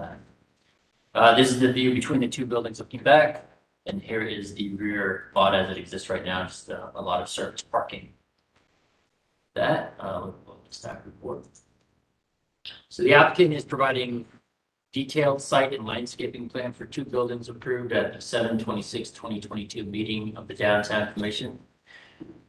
that. This is the view between the two buildings looking back, and here is the rear lot as it exists right now, just a lot of surface parking. That, staff report. So the applicant is providing detailed site and landscaping plan for two buildings approved at the 7/26/2022 meeting of the Downtown Commission.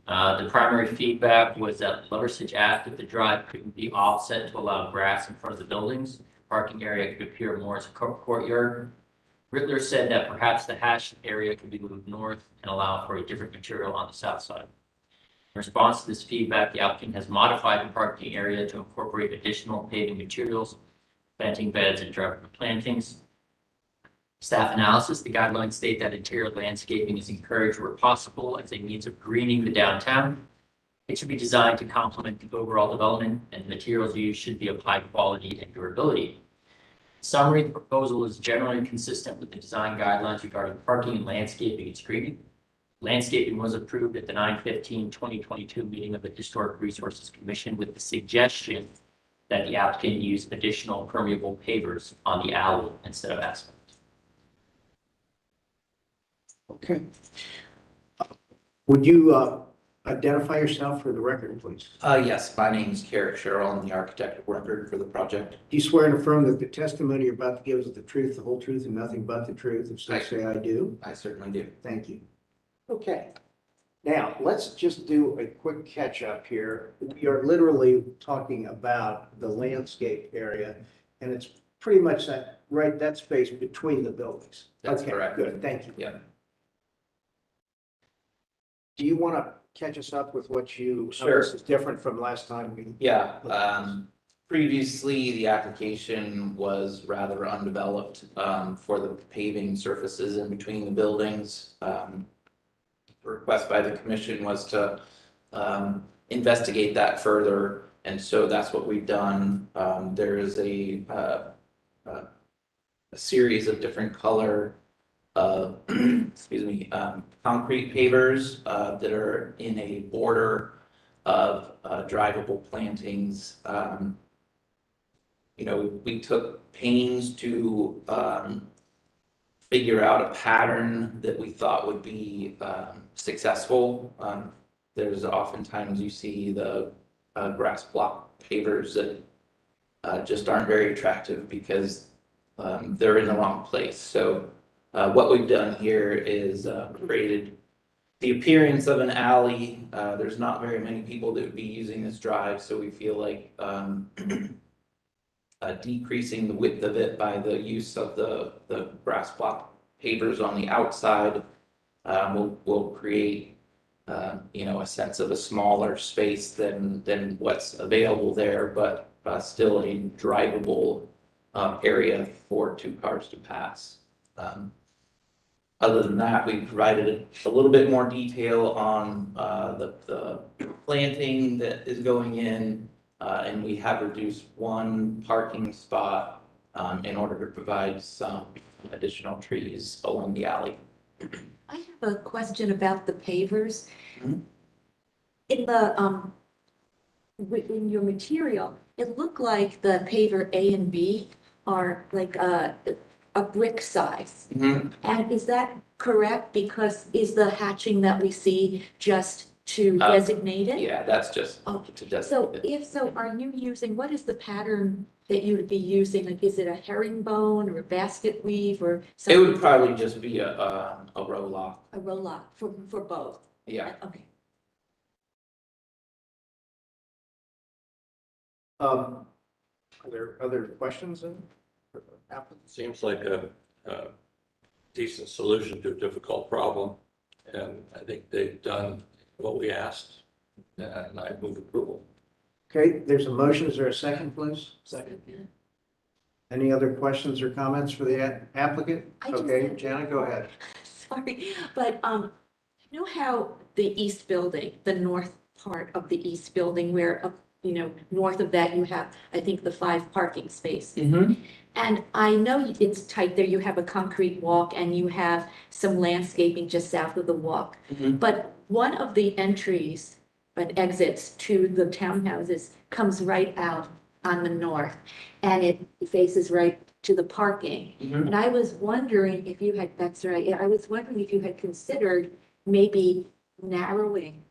The primary feedback was that Loversidge asked if the drive could be offset to allow grass in front of the buildings. Parking area could appear more as a courtyard. Rittler said that perhaps the hash area could be moved north and allow for a different material on the south side. In response to this feedback, the applicant has modified the parking area to incorporate additional paving materials, planting beds, and driveway plantings. Staff analysis, the guidelines state that interior landscaping is encouraged where possible as a means of greening the downtown. It should be designed to complement the overall development, and materials used should be of high quality and durability. In summary, the proposal is generally consistent with the design guidelines regarding parking and landscaping and screening. Landscaping was approved at the 9/15/2022 meeting of the Historic Resources Commission with the suggestion that the applicant use additional permeable pavers on the alley instead of asphalt. Okay. Would you identify yourself for the record, please? Yes, my name is Carrick Sherrill. I'm the architect of record for the project. Do you swear and affirm that the testimony you're about to give is the truth, the whole truth, and nothing but the truth? If so, say I do. I certainly do. Thank you. Okay. Now, let's just do a quick catch up here. We are literally talking about the landscape area, and it's pretty much that space between the buildings. That's Okay, correct. good, thank you. Yeah. Do you want to catch us up with how Sure. this is different from last time we? Yeah, previously, the application was rather undeveloped, for the paving surfaces in between the buildings. The request by the commission was to, investigate that further, and so that's what we've done. There is a series of different color, excuse me, concrete pavers, that are in a border of drivable plantings. We took pains to figure out a pattern that we thought would be successful. There's oftentimes you see the grass block pavers that just aren't very attractive because they're in the wrong place. So what we've done here is created the appearance of an alley. There's not very many people that would be using this drive, so we feel like decreasing the width of it by the use of the grass block pavers on the outside will create a sense of a smaller space than what's available there, but still a drivable area for two cars to pass. Other than that, we provided a little bit more detail on the planting that is going in, and we have reduced one parking spot in order to provide some additional trees along the alley. I have a question about the pavers. Mhm. In the, in your material, it looked like the paver A and B are like a brick size. Mhm. And is that correct? Because is the hatching that we see just to Uh, designate it? Yeah, that's just Oh, to designate So it. if so, are you using, what is the pattern that you would be using? Like, is it a herringbone or a basket weave or It something? would probably just be a row lock. A roll lock for both? Yeah. Okay. Are there other questions? Seems like a decent solution to a difficult problem, and I think they've done what we asked, and I move approval. Okay, there's a motion. Is there a second, please? Second. Any other questions or comments for the applicant? I just Okay, have- Jana, go ahead. Sorry, but, you know how the east building, the north part of the east building where, north of that you have, I think, the 5 parking spaces. Mm-hmm. And I know it's tight there, you have a concrete walk and you have some landscaping just south of the walk. Mhm. But one of the entries and exits to the townhouses comes right out on the north. And it faces right to the parking. Mhm. And I was wondering if you had, that's right, yeah, I was wondering if you had considered maybe narrowing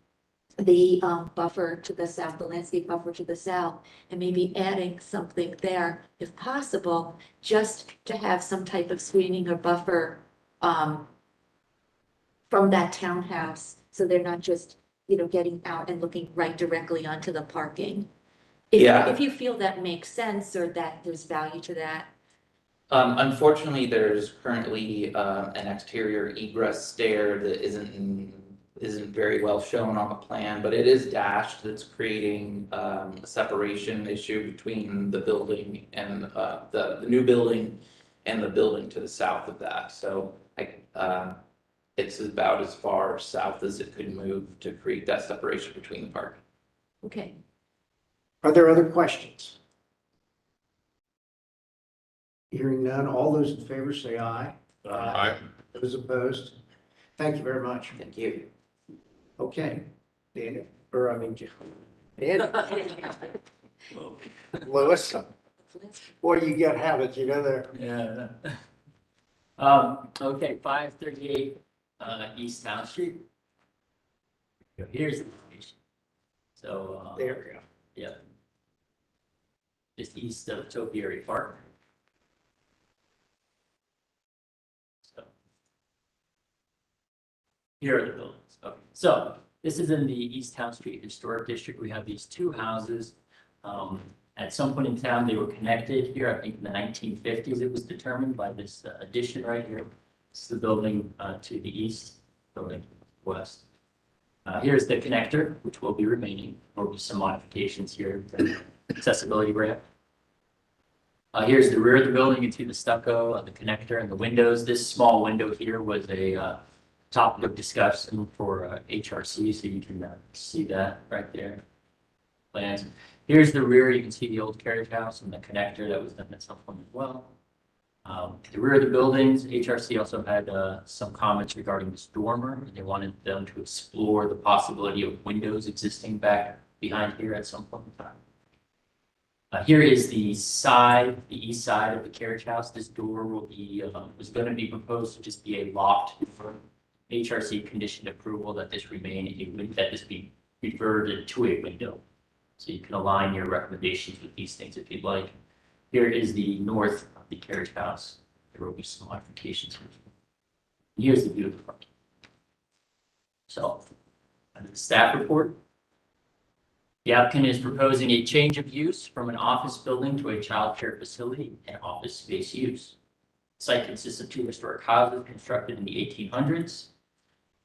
the buffer to the south, the landscape buffer to the south, and maybe adding something there if possible, just to have some type of screening or buffer from that townhouse, so they're not just, getting out and looking right directly onto the parking. Yeah. If you feel that makes sense or that there's value to that. Unfortunately, there's currently an exterior egress stair that isn't very well shown on the plan, but it is dashed. That's creating a separation issue between the building and the new building and the building to the south of that. So it's about as far south as it could move to create that separation between the parking. Okay. Are there other questions? Hearing none, all those in favor say aye. Aye. Those opposed? Thank you very much. Thank you. Okay, Daniel, or I mean, Louis, boy, you got habits, there. Yeah. Okay, 538 East Town Street. Here's the location. So, There we go. yeah. Just east of Topiary Park. So. Here are the buildings. Okay, so this is in the East Town Street Historic District. We have these 2 houses. At some point in time, they were connected here, I think in the 1950s, it was determined by this addition right here. This is the building to the east, building west. Here's the connector, which will be remaining. There will be some modifications here, the accessibility ramp. Here's the rear of the building. You can see the stucco, the connector, and the windows. This small window here was a topic of discussion for HRC, so you can see that right there. Plans. Here's the rear. You can see the old carriage house and the connector that was done at some point as well. The rear of the buildings, HRC also had some comments regarding this dormer. They wanted them to explore the possibility of windows existing back behind here at some point in time. Here is the side, the east side of the carriage house. This door will be was going to be proposed to just be a locked door. HRC conditioned approval that this be reverted to a window. So you can align your recommendations with these things if you'd like. Here is the north of the carriage house. There will be some modifications. Here's the view of the parking. So, under the staff report, the applicant is proposing a change of use from an office building to a child care facility and office space use. The site consists of 2 historic houses constructed in the 1800s.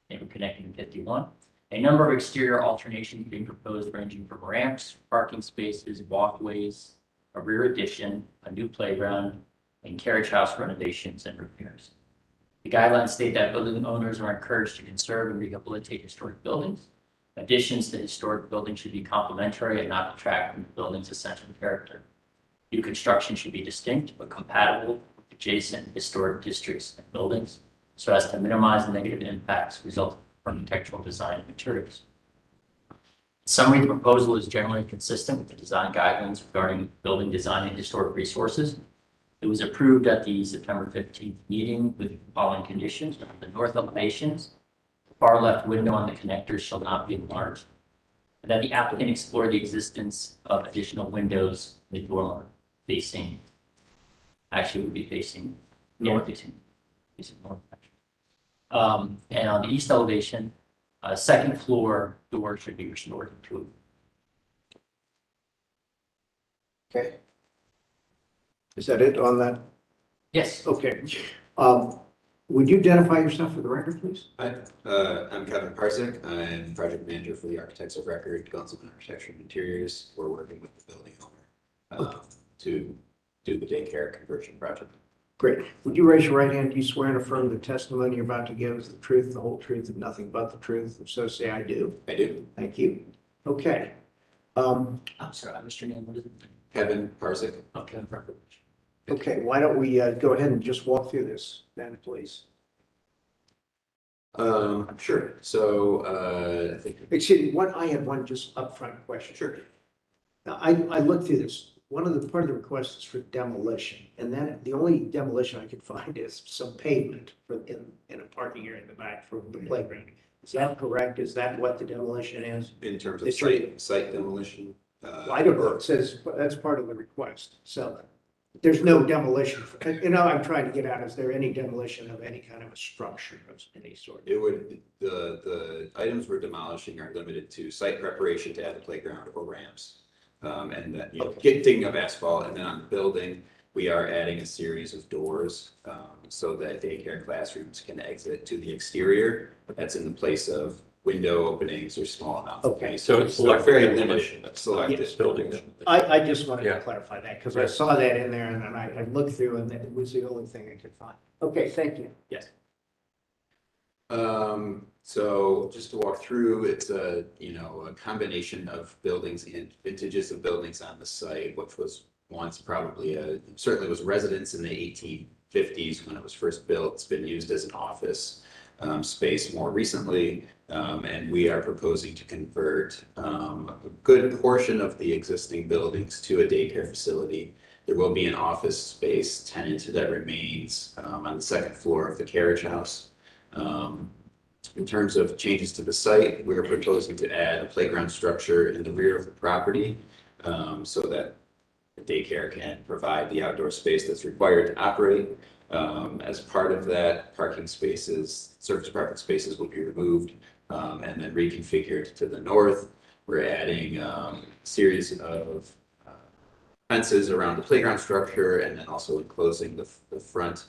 They were connected in 51. A number of exterior alternations being proposed ranging from ramps, parking spaces, walkways, a rear addition, a new playground, and carriage house renovations and repairs. The guidelines state that building owners are encouraged to conserve and rehabilitate historic buildings. Additions to historic buildings should be complementary and not detract from the building's essential character. New construction should be distinct but compatible with adjacent historic districts and buildings so as to minimize the negative impacts resulting from architectural design and materials. In summary, the proposal is generally consistent with the design guidelines regarding building design and historic resources. It was approved at the September 15th meeting with the following conditions. The north elevations, the far left window on the connectors shall not be enlarged. And that the applicant explore the existence of additional windows in the dormer facing, actually would be facing north, facing north. And on the east elevation, second floor door should be restored to. Okay. Is that it on that? Yes. Okay. Would you identify yourself for the record, please? Hi, I'm Kevin Parsik. I'm project manager for the Architects of Record, Gonzalez Architecture and Interiors. We're working with the building owner to do the daycare conversion project. Great. Would you raise your right hand? Do you swear and affirm the testimony you're about to give is the truth, the whole truth, and nothing but the truth? If so, say I do. I do. Thank you. Okay. I'm sorry, I missed your name. What is it? Kevin Parsik. Okay. Okay, why don't we go ahead and just walk through this then, please? Sure. So I think. Excuse me, I had one just upfront question. Sure. Now, I looked through this. Part of the request is for demolition, and then the only demolition I could find is some pavement in a parking area in the back for the playground. Is that correct? Is that what the demolition is? In terms of It's site demolition. I don't know. It says that's part of the request. So there's no demolition. I'm trying to get at, is there any demolition of any kind of a structure of any sort? It would, the items we're demolishing are limited to site preparation to add a playground or ramps. And that, digging up asphalt, and then on the building, we are adding a series of doors so that daycare classrooms can exit to the exterior. That's in the place of window openings or small amounts of Okay. space. So it's very demolition. limited. Selected. Yes, building. I just wanted to Yeah. clarify that because I saw that in there and then I looked through and that was the only thing I could find. Okay, thank you. Yes. So just to walk through, it's a combination of buildings and vintages of buildings on the site, which was once probably certainly was residence in the 1850s when it was first built. It's been used as an office space more recently. And we are proposing to convert a good portion of the existing buildings to a daycare facility. There will be an office space tenant that remains on the second floor of the carriage house. In terms of changes to the site, we're proposing to add a playground structure in the rear of the property so that the daycare can provide the outdoor space that's required to operate. As part of that, surface parking spaces will be removed and then reconfigured to the north. We're adding a series of fences around the playground structure and then also enclosing the front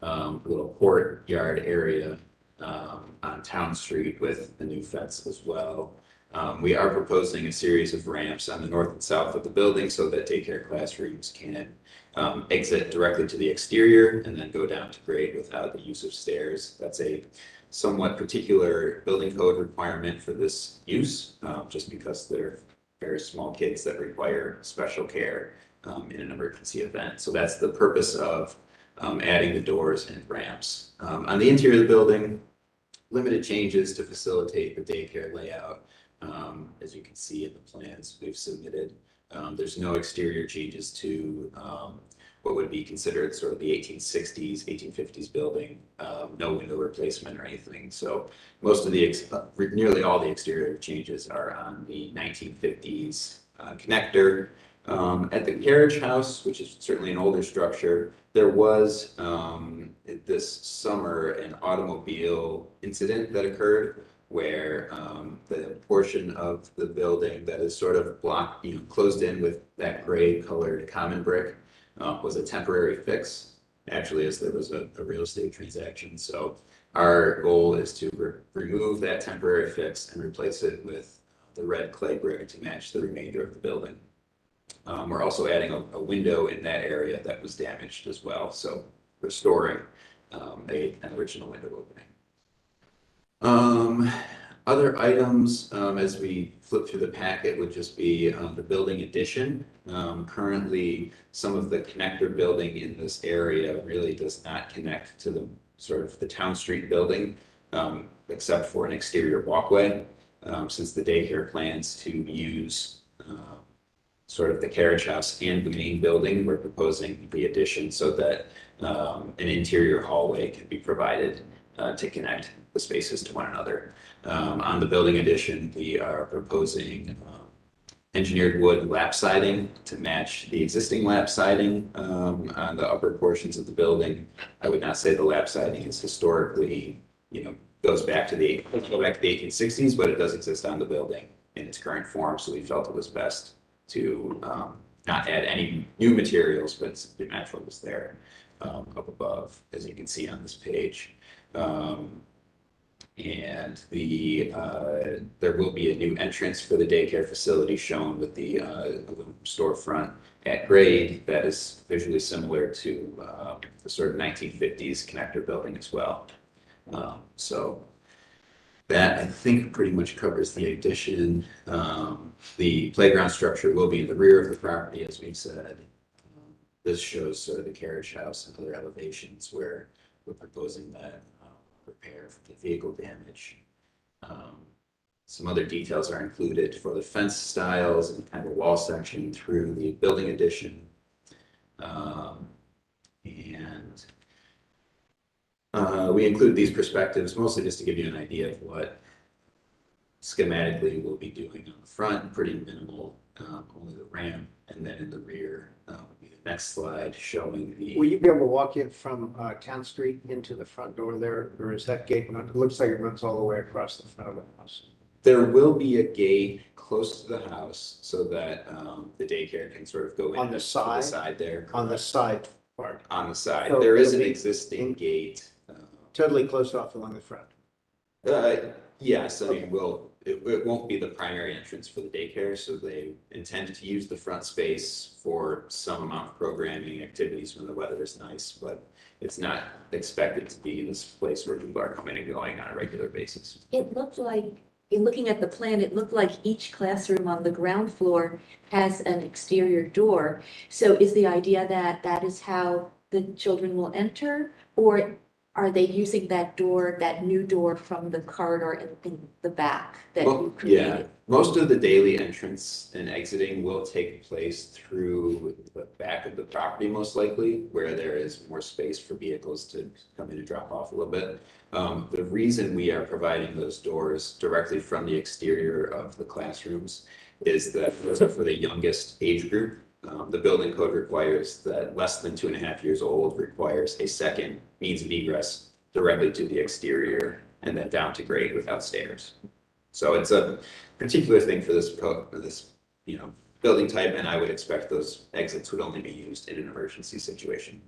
little courtyard area on Town Street with a new fence as well. We are proposing a series of ramps on the north and south of the building so that daycare classrooms can exit directly to the exterior and then go down to grade without the use of stairs. That's a somewhat particular building code requirement for this use, just because they're very small kids that require special care in an emergency event. So that's the purpose of adding the doors and ramps. On the interior of the building, limited changes to facilitate the daycare layout. As you can see in the plans we've submitted, there's no exterior changes to what would be considered sort of the 1860s, 1850s building, no window replacement or anything. So most of the, nearly all the exterior changes are on the 1950s connector. At the carriage house, which is certainly an older structure, there was this summer an automobile incident that occurred where the portion of the building that is sort of blocked, closed in with that gray colored common brick was a temporary fix, actually, as there was a real estate transaction. So our goal is to remove that temporary fix and replace it with the red clay brick to match the remainder of the building. We're also adding a window in that area that was damaged as well, so restoring an original window opening. Other items, as we flip through the packet, would just be the building addition. Currently, some of the connector building in this area really does not connect to the sort of the Town Street building, except for an exterior walkway. Since the daycare plans to use sort of the carriage house and the main building, we're proposing the addition so that an interior hallway can be provided to connect the spaces to one another. On the building addition, we are proposing engineered wood lap siding to match the existing lap siding on the upper portions of the building. I would not say the lap siding is historically, goes back to the 1860s, but it does exist on the building in its current form. So we felt it was best to not add any new materials, but simply match what was there up above, as you can see on this page. And there will be a new entrance for the daycare facility shown with the storefront at grade that is visually similar to the sort of 1950s connector building as well. So that, I think, pretty much covers the addition. The playground structure will be in the rear of the property, as we've said. This shows sort of the carriage house and other elevations where we're proposing that repair for the vehicle damage. Some other details are included for the fence styles and kind of wall section through the building addition. We include these perspectives mostly just to give you an idea of what schematically we'll be doing on the front, pretty minimal, only the ramp, and then in the rear, would be the next slide showing the. Will you be able to walk in from Town Street into the front door there, or is that gate, it looks like it runs all the way across the front of the house? There will be a gate close to the house so that the daycare can sort of go in On the side? there. On the side part, On the side. So There is it'll an be existing gate. totally closed off along the front. Yes, I mean, it won't be the primary entrance for the daycare, so they intend to use the front space for some amount of programming activities when the weather is nice, but it's not expected to be this place where people are coming and going on a regular basis. It looked like, in looking at the plan, it looked like each classroom on the ground floor has an exterior door. So is the idea that that is how the children will enter? Or are they using that door, that new door from the corridor in the back that you created? Yeah, most of the daily entrance and exiting will take place through the back of the property, most likely, where there is more space for vehicles to come in and drop off a little bit. The reason we are providing those doors directly from the exterior of the classrooms is that those are for the youngest age group. The building code requires that less than 2.5 years old requires a second means of egress directly to the exterior and then down to grade without stairs. So it's a particular thing for this building type, and I would expect those exits would only be used in an emergency situation.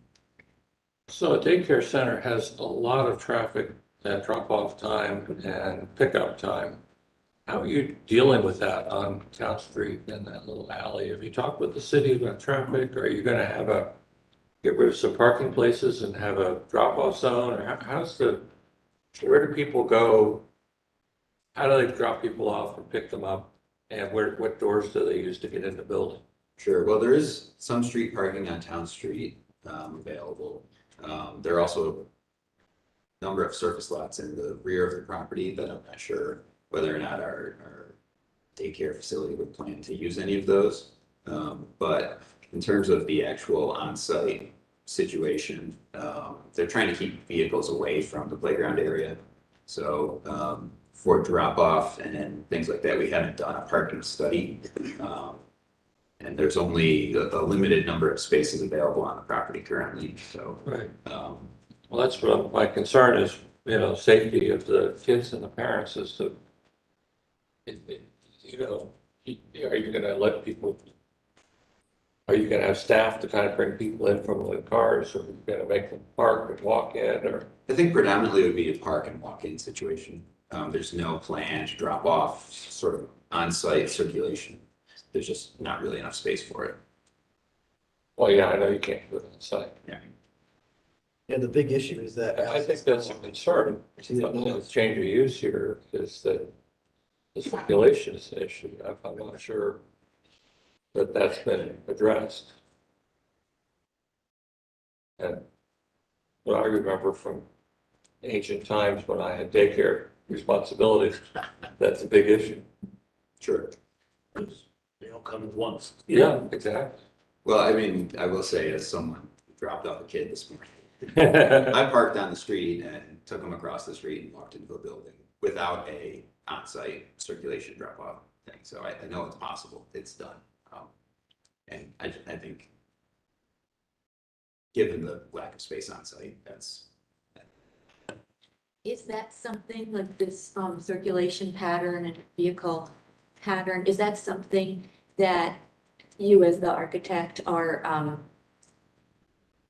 So a daycare center has a lot of traffic at drop-off time and pickup time. How are you dealing with that on Town Street in that little alley? Have you talked with the city about traffic? Are you gonna have get rid of some parking places and have a drop-off zone? Or where do people go? How do they drop people off or pick them up? And what doors do they use to get in the building? Sure, well, there is some street parking on Town Street available. There are also a number of surface lots in the rear of the property that I'm not sure whether or not our daycare facility would plan to use any of those. But in terms of the actual on-site situation, they're trying to keep vehicles away from the playground area. So for drop-off and things like that, we haven't done a parking study. And there's only a limited number of spaces available on the property currently, so. Right. Well, that's what my concern is, safety of the kids and the parents is to, are you gonna let people, are you gonna have staff to kind of bring people in from the cars, or are you gonna make them park and walk in, or? I think predominantly it would be a park and walk-in situation. There's no plan to drop off sort of on-site circulation. There's just not really enough space for it. Well, yeah, I know you can't do it inside. Yeah. Yeah, the big issue is that. I think that's a concern. The change of use here is that the circulation is an issue. I'm not sure that that's been addressed. And what I remember from ancient times when I had daycare responsibilities, that's a big issue. Sure. They all come at once. Yeah, exactly. Well, I mean, I will say as someone who dropped off a kid this morning, I parked on the street and took them across the street and walked into a building without a on-site circulation drop-off thing. So I know it's possible. It's done. And I think given the lack of space on site, that's. Is that something like this circulation pattern and vehicle pattern, is that something that you as the architect are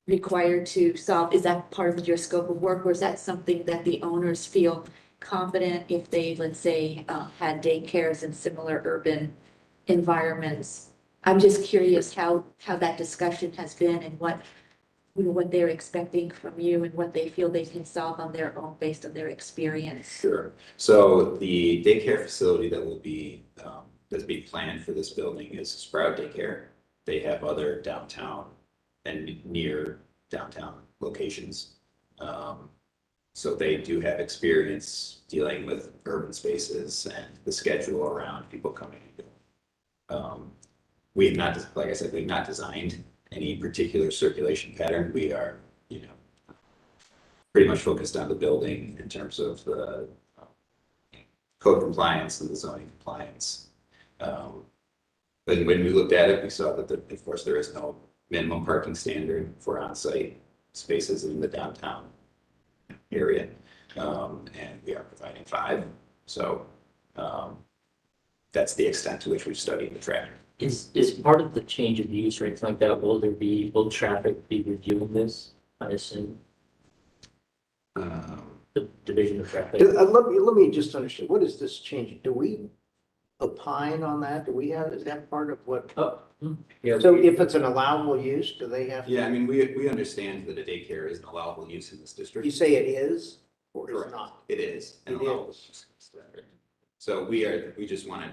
required to solve? Is that part of your scope of work, or is that something that the owners feel confident if they, let's say, had daycares in similar urban environments? I'm just curious how that discussion has been and what they're expecting from you and what they feel they can solve on their own based on their experience. Sure. So the daycare facility that will be, that's being planned for this building is Sprout Daycare. They have other downtown and near downtown locations. So they do have experience dealing with urban spaces and the schedule around people coming and going. We have not, like I said, we've not designed any particular circulation pattern. We are, pretty much focused on the building in terms of the code compliance and the zoning compliance. But when we looked at it, we saw that, of course, there is no minimum parking standard for on-site spaces in the downtown area. And we are providing 5. So that's the extent to which we've studied the traffic. Is part of the change of use or anything like that, will traffic be reviewing this, I assume? The division of traffic? Let me just understand, what is this change? Do we opine on that? Is that part of what? Yeah. So if it's an allowable use, do they have? Yeah, I mean, we understand that a daycare is an allowable use in this district. You say it is or Correct. is not? It is an It allowable is. use. So we just wanted,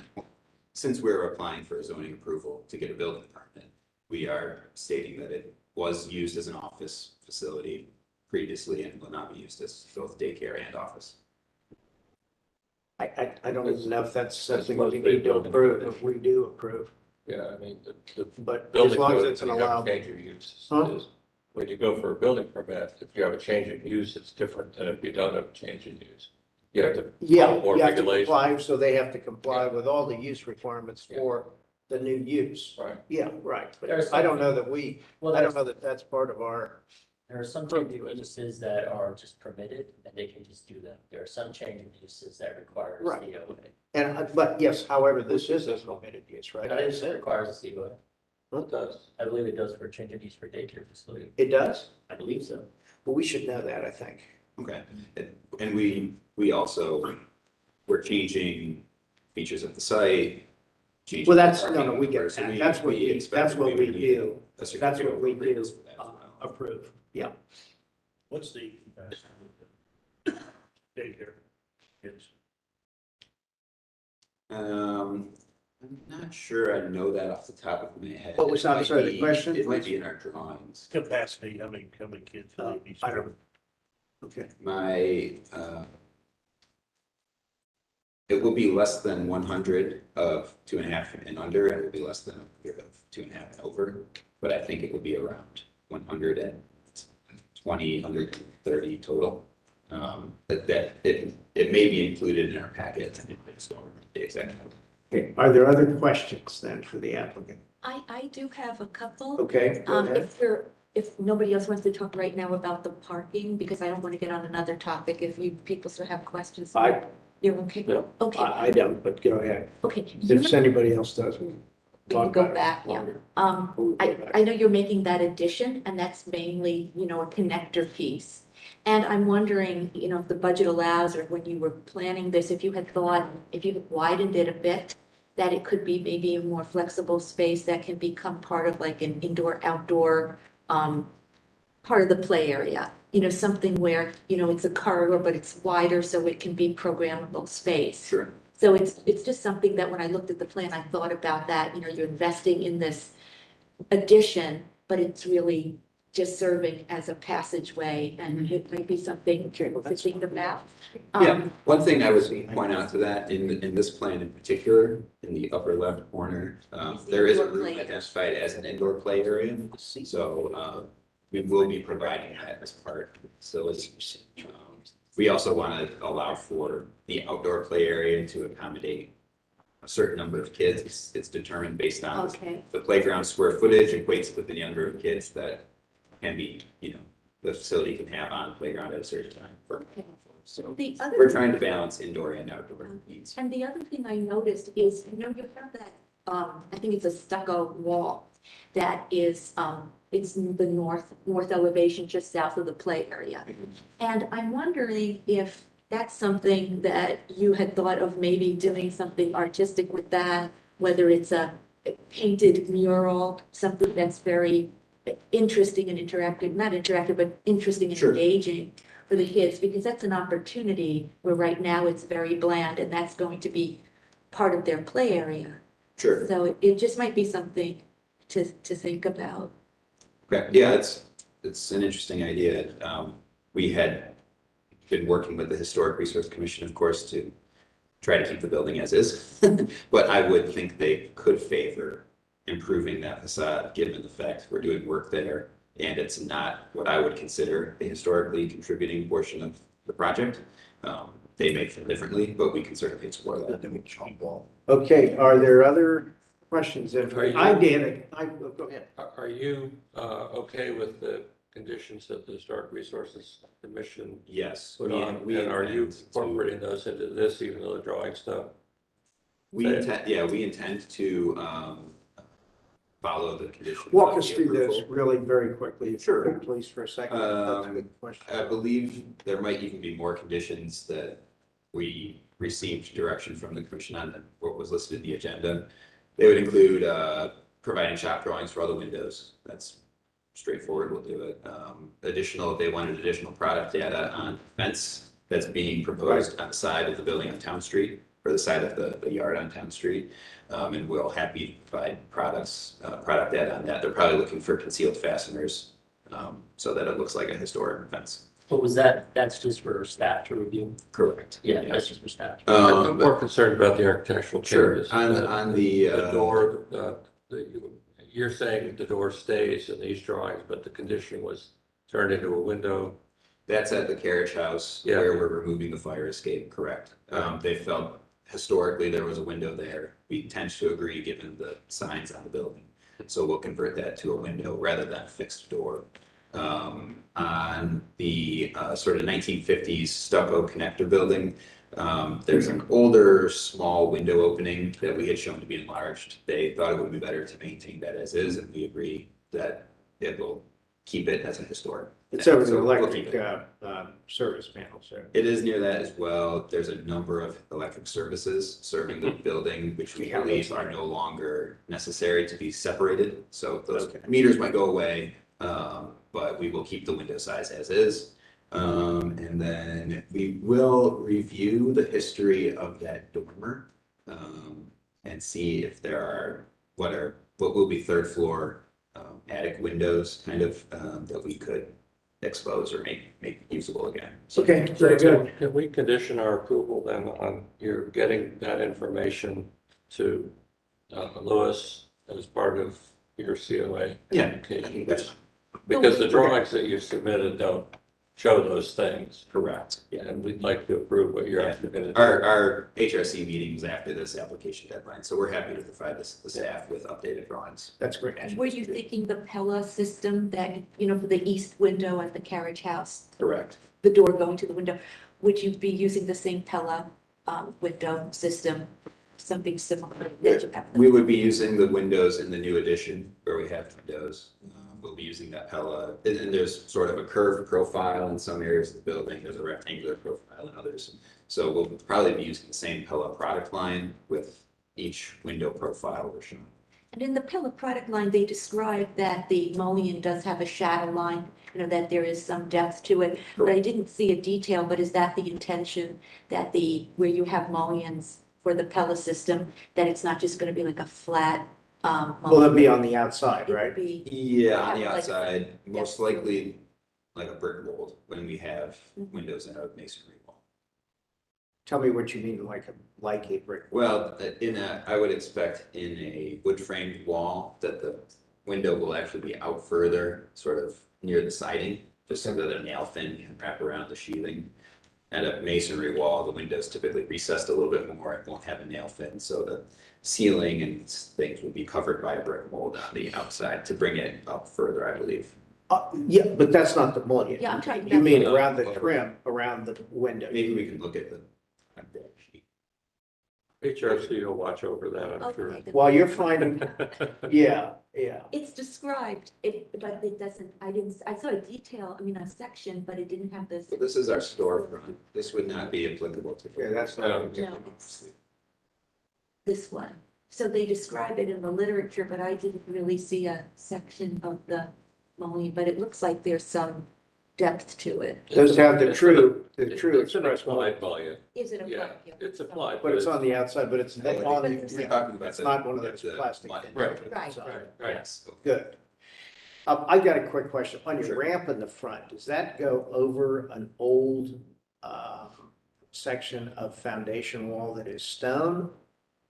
since we're applying for a zoning approval to get a building permit, we are stating that it was used as an office facility previously and will not be used as both daycare and office. I don't even know if that's something we need to approve, if we do approve, Yeah, I mean, the but as building long as code, it's an when you have a allowable. change of use, Huh? is when you go for a building permit, if you have a change of use, it's different than if you don't have a change in use. You have to Yeah, follow more you have to regulations. comply, so they have to comply with all the use requirements for the new use. Right. Yeah, right, but There's I don't know that I Well, don't know that that's part of our There are some change uses that are just permitted, and they can just do them. There are some change uses that require a Right. COA. And, but yes, however, this is a permitted use, right? It requires a COA. It does. I believe it does for change of use for daycare facility. It does? I believe so. Well, we should know that, I think. Okay, and we also, we're changing features of the site. changing Well, that's, the no, no, parking we get numbers, so that. That's what we, expect that's that what we would need do. a That's certificate what we of do, approval for that as well. approve. Yeah. What's the daycare kids? I'm not sure I know that off the top of my head. What was that? It might Sorry, the be- question? It might be in our drawings. Capacity, how many kids? will they be I don't, serving? okay. My, it will be less than 100 of 2.5 and under, and it will be less than 100 of 2.5 and over. But I think it will be around 120, 130 total. It may be included in our packet. I just don't remember the exact number. Okay. Are there other questions then for the applicant? I do have a couple. Okay, go ahead. If nobody else wants to talk right now about the parking, because I don't want to get on another topic, if you people still have questions. You're okay? No, Okay, I don't, but go ahead. okay. You If anybody else does, we'll we talk can go about it back, yeah. longer. We'll go back. I know you're making that addition, and that's mainly, a connector piece. And I'm wondering, if the budget allows, or when you were planning this, if you had thought, if you had widened it a bit, that it could be maybe a more flexible space that can become part of like an indoor-outdoor, part of the play area. Something where, it's a corridor, but it's wider, so it can be programmable space. Sure. So it's just something that when I looked at the plan, I thought about that, you're investing in this addition, but it's really just serving as a passageway, and it might be something to think about. Yeah, one thing I would point out to that in this plan in particular, in the upper left corner, there is a indoor room play. identified as an indoor play area. So we will be providing that as part. So we also want to allow for the outdoor play area to accommodate a certain number of kids. It's determined based on Okay. the playground square footage equates with the number of kids that can be, the facility can have on the playground at a certain time. So The we're other, trying to balance indoor and outdoor needs. and the other thing I noticed is, you have that, I think it's a stucco wall that is, it's the north elevation just south of the play area. And I'm wondering if that's something that you had thought of maybe doing something artistic with that, whether it's a painted mural, something that's very interesting and interactive, not interactive, but interesting and Sure. engaging for the kids, because that's an opportunity where right now it's very bland, and that's going to be part of their play area. Sure. So it just might be something to think about. Okay, yeah, it's an interesting idea. We had been working with the Historic Resource Commission, of course, to try to keep the building as is. But I would think they could favor improving that facade, given the fact we're doing work there and it's not what I would consider a historically contributing portion of the project. They may feel differently, but we can certainly explore that. Okay, are there other questions? Are you- I did, go ahead. Are you okay with the conditions that the Historic Resources Commission Yes. put on? And are you incorporating those into this, even though the drawing stuff? We intend to follow the conditions. Walk of us the through this approval. really very quickly, if you Sure. could, please, for a second. That's a good question. I believe there might even be more conditions that we received direction from the commission on what was listed in the agenda. They would include providing shop drawings for all the windows. That's straightforward, we'll do it. If they wanted additional product data on fence that's being proposed on the side of the building on Town Street, or the side of the yard on Town Street. And we'll happy to provide product data on that. They're probably looking for concealed fasteners, so that it looks like a historic fence. What was that's just for staff to review? Correct. Yeah, that's just for staff. I'm more concerned about the architectural Sure, changes. on the door, you're saying the door stays in these drawings, but the condition was turned into a window. That's at the carriage house where we're removing the fire escape, correct. They felt historically there was a window there. We tend to agree given the signs on the building. So we'll convert that to a window rather than a fixed door. On the sort of 1950s stucco connector building. There's an older, small window opening that we had shown to be enlarged. They thought it would be better to maintain that as is, and we agree that it will keep it as a historic. It's over the So we'll keep electric, it. service panel, so. It is near that as well. There's a number of electric services serving the building, which we Yeah, believe that's are no longer necessary to be separated. So those Okay. meters might go away, but we will keep the window size as is. And then we will review the history of that dormer, and see if there are, what will be third floor, attic windows kind of, that we could expose or make usable again. So Okay, very good. Can we condition our approval then on your getting that information to Lewis as part of your COA? Yeah. application? That's Because the drawings that you submitted don't show those things. correct. And we'd like to approve what you're Yeah. actually going to do. Our HRC meeting is after this application deadline, so we're happy to provide the staff with updated drawings. That's great. Were you thinking the Pella system that, you know, for the east window at the carriage house, Correct. the door going to the window, would you be using the same Pella window system, something similar that you have? We would be using the windows in the new addition where we have windows. We'll be using that Pella, and there's sort of a curved profile in some areas of the building. There's a rectangular profile in others. So we'll probably be using the same Pella product line with each window profile we're showing. And in the Pella product line, they describe that the mullion does have a shadow line, you know, that there is some depth to it. But I didn't see a detail, but is that the intention that where you have mullions for the Pella system, that it's not just gonna be like a flat, Will it be on the outside, it would right? be, Yeah, on the Have like- outside, most likely like a brick mold when we have windows in a masonry wall. Tell me what you mean, like a brick. Well, I would expect in a wood framed wall that the window will actually be out further, sort of near the siding, just so that a nail fin can wrap around the sheathing. At a masonry wall, the window's typically recessed a little bit more, it won't have a nail fin, so the ceiling and things will be covered by a brick mold on the outside to bring it up further, I believe. Yeah, but that's not the mullion. yeah, I'm talking You about. mean around the trim, around the window. Maybe we can look at the sheet. HRC will watch over that, I'm sure. Okay, then- While you're finding, yeah. It's described, but it doesn't, I saw a detail, I mean, a section, but it didn't have this. So this is our storefront. This would not be applicable to. Yeah, that's not. No, it's this one. So they describe it in the literature, but I didn't really see a section of the mullion, but it looks like there's some depth to it. Does have the true It's an express applied volume. Is it a? Yeah, it's applied. but it's on the outside, but it's on We're the, talking about it's not one of those the plastic. mud. things. Right. Right. Right. Yes. Good. I got a quick question. On your Sure. ramp in the front, does that go over an old section of foundation wall that is stone?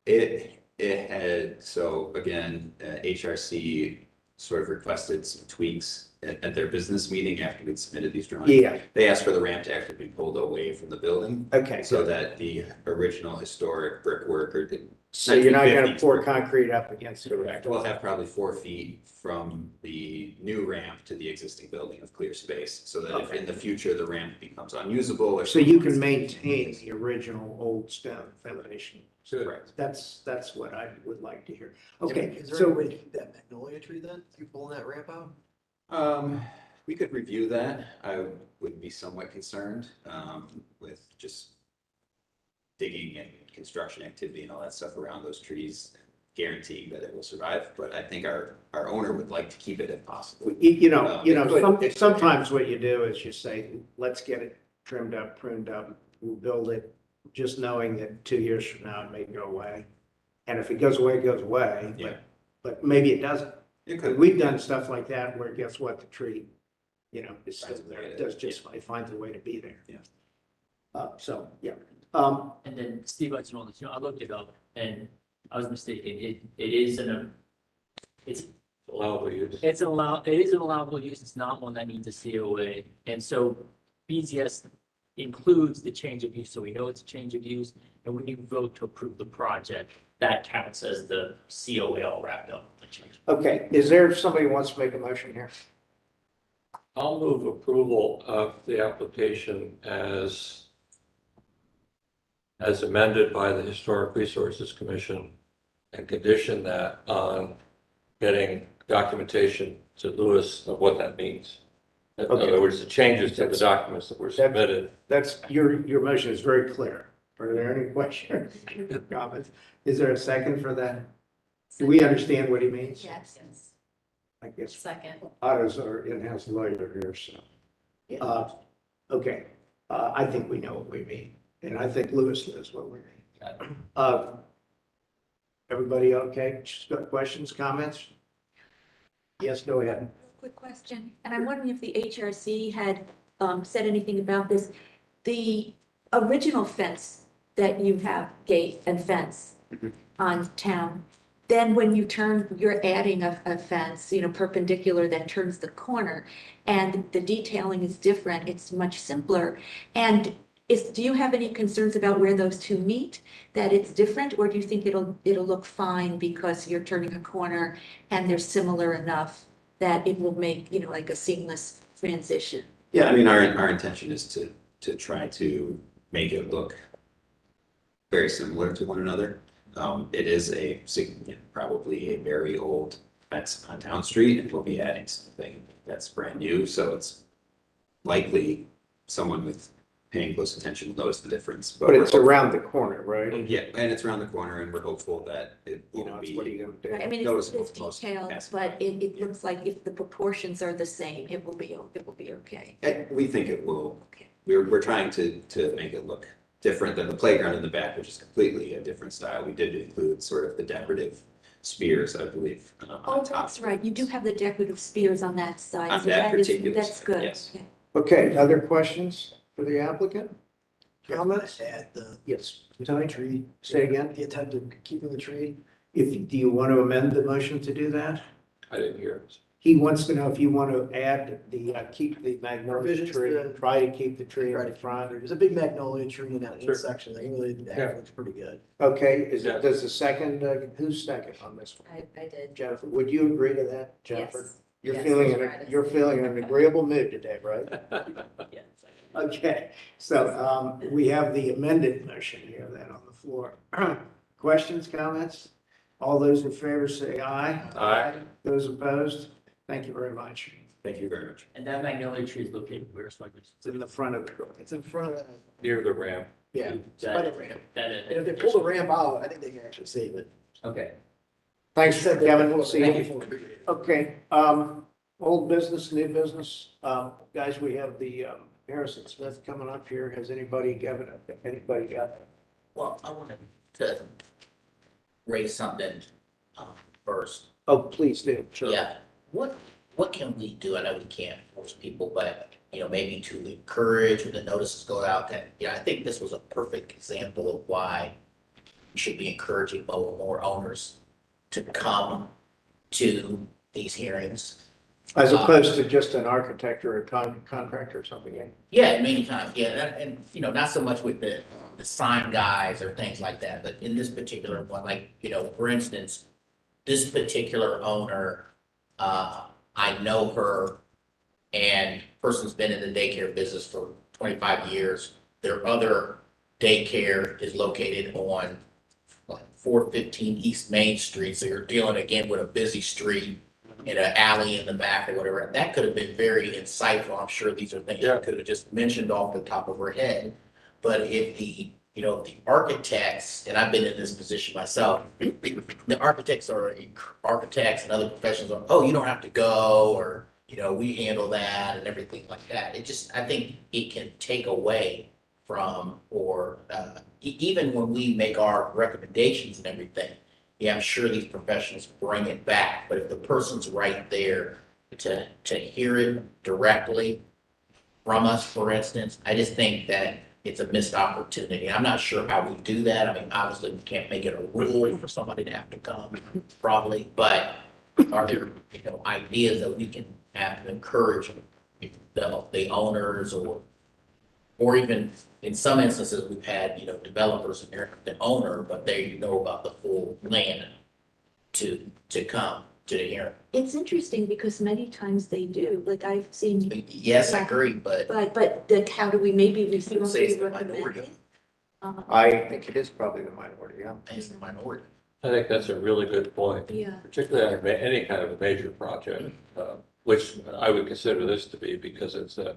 It had, so again, HRC sort of requested some tweaks at their business meeting after we'd submitted these drawings. Yeah, They asked for the ramp to actually be pulled away from the building okay. so that the original historic brickwork or the. So you're not gonna 1950s pour concrete up against it? Correct. We'll have probably 4 feet from the new ramp to the existing building of clear space, so that if in the future the ramp becomes unusable or. So you can maintain the original old stone foundation. Correct. That's what I would like to hear. Okay, Is there so a way to keep that magnolia tree then, if you're pulling that ramp out? We could review that. I would be somewhat concerned, with just digging and construction activity and all that stuff around those trees, guaranteeing that it will survive. But I think our owner would like to keep it if possible. Sometimes what you do is you say, let's get it trimmed up, pruned up, we'll build it, just knowing that 2 years from now it may go away. And if it goes away, it goes away. Yeah. But maybe it doesn't. It could. We've done stuff like that where guess what, the tree, is still Finds a there. way It to- does just, it finds a way to be there. Yeah. So, yeah. And then Steve, I just wanted to, I looked it up and I was mistaken. It is it's Allowable use. it is an allowable use. It's not one that needs a COA. And so BZS includes the change of use. So we know it's a change of use. And when you vote to approve the project, that counts as the COA all wrapped up. The change. Okay, is there somebody who wants to make a motion here? I'll move approval of the application as amended by the Historic Resources Commission and condition that on getting documentation to Lewis of what that means. In Okay. other words, the changes to the documents that were submitted. That's, your motion is very clear. Are there any questions, comments? Is there a second for that? Do we understand what he means? Yes. I guess Second. Otto's our in-house lawyer here, so. Okay, I think we know what we mean, and I think Lewis knows what we mean. Everybody okay? Just got questions, comments? Yes, go ahead. Quick question, and I'm wondering if the HRC had said anything about this. The original fence that you have, gate and fence on town, then when you turn, you're adding a fence, perpendicular that turns the corner, and the detailing is different, it's much simpler. And do you have any concerns about where those two meet, that it's different, or do you think it'll look fine because you're turning a corner and they're similar enough that it will make, like a seamless transition? Yeah, I mean, our intention is to try to make it look very similar to one another. It is probably a very old fence on Town Street, and we'll be adding something that's brand new, so it's likely someone with paying close attention will notice the difference. But it's around the corner, right? Yeah, and it's around the corner, and we're hopeful that it It's won't what are be. you gonna do? Right, I mean, Noticeable it's to most detailed, passing but it looks like if the proportions are the same, it will be okay. We think it will. Okay. We're trying to make it look different than the playground in the back, which is completely a different style. We did include sort of the decorative spears, I believe. Oh, that's right, you do have the decorative spears on that side. On so that particular That's side, good. yes. Okay. Okay, other questions for the applicant? Comments? Add the Yes, Tony, tree. say again. The intent of keeping the tree. Do you want to amend the motion to do that? I didn't hear it. He wants to know if you want to add keep the magnolia Revisions tree, to- try to keep the tree in the front. There's a big magnolia tree in that Sure. section. That really, that looks pretty good. Okay, Yeah. does the second, who's second on this one? I did. Jennifer, would you agree to that, Jennifer? Yes. You're Yes, feeling, that's right. you're feeling an agreeable mood today, right? Yes. Okay, so we have the amended motion here then on the floor. Questions, comments? All those in favor say aye. Aye. Those opposed? Thank you very much. Thank you very much. And that magnolia tree is located where, so I can. It's in the front of the building. It's in front of, Near the ramp. yeah, it's by the ramp. That And if they pull the ramp out, I think they can actually save it. Okay. Thanks, Said that Kevin. before. See Thank you. you. Okay, old business, new business. Guys, we have the Harrison Smith coming up here. Has anybody got? Well, I wanted to raise something first. Oh, please do. Sure. Yeah, what can we do? I know we can't force people, but maybe to encourage when the notices go out that, I think this was a perfect example of why we should be encouraging more owners to come to these hearings. As opposed to just an architect or a contractor or something. Yeah, many times, yeah, and not so much with the sign guys or things like that, but in this particular one, like, for instance, this particular owner, I know her, and person's been in the daycare business for 25 years. Their other daycare is located on 415 East Main Street, so you're dealing again with a busy street in an alley in the back or whatever. That could have been very insightful. I'm sure these are things you could have just mentioned off the top of her head. But if the architects, and I've been in this position myself, the architects and other professionals are, oh, you don't have to go, or, we handle that and everything like that. I think it can take away from, or even when we make our recommendations and everything, I'm sure these professionals bring it back, but if the person's right there to hear it directly from us, for instance, I just think that it's a missed opportunity. I'm not sure how we do that. I mean, obviously, we can't make it a rule for somebody to have to come, probably, but are there, ideas that we can have to encourage the owners, or even in some instances, we've had, developers and they're the owner, but they know about the full land to come. to the hearing. It's interesting because many times they do, like I've seen. Yes, I agree, but But like, how do we, maybe we I would say it's the recommend minority. it? I think it is probably the minority, yeah. It's the minority. I think that's a really good point, Yeah, particularly on any kind of a major project, which I would consider this to be because it's a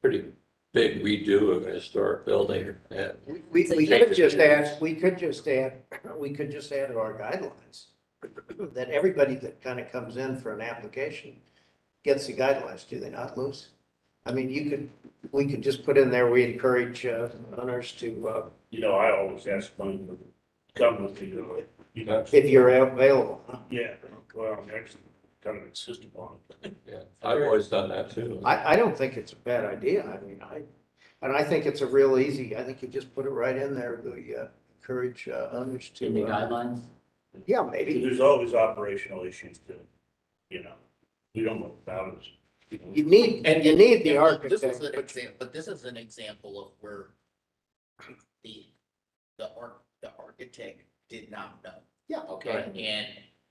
pretty big redo of a historic building and We could just add, we could just add to our guidelines that everybody that kind of comes in for an application gets the guidelines, do they not, Luce? I mean, we could just put in there, we encourage owners to, I always ask them to come with me, if you're available. yeah, well, I'm actually kind of insist upon it. yeah, I've always done that too. I don't think it's a bad idea. I mean, I think it's a real easy, I think you just put it right in there, we encourage owners to. In the guidelines. Yeah, maybe. There's always operational issues to, we don't know about it. You need the This is architect. an example, but this is an example of where the architect did not know. Yeah. Okay, and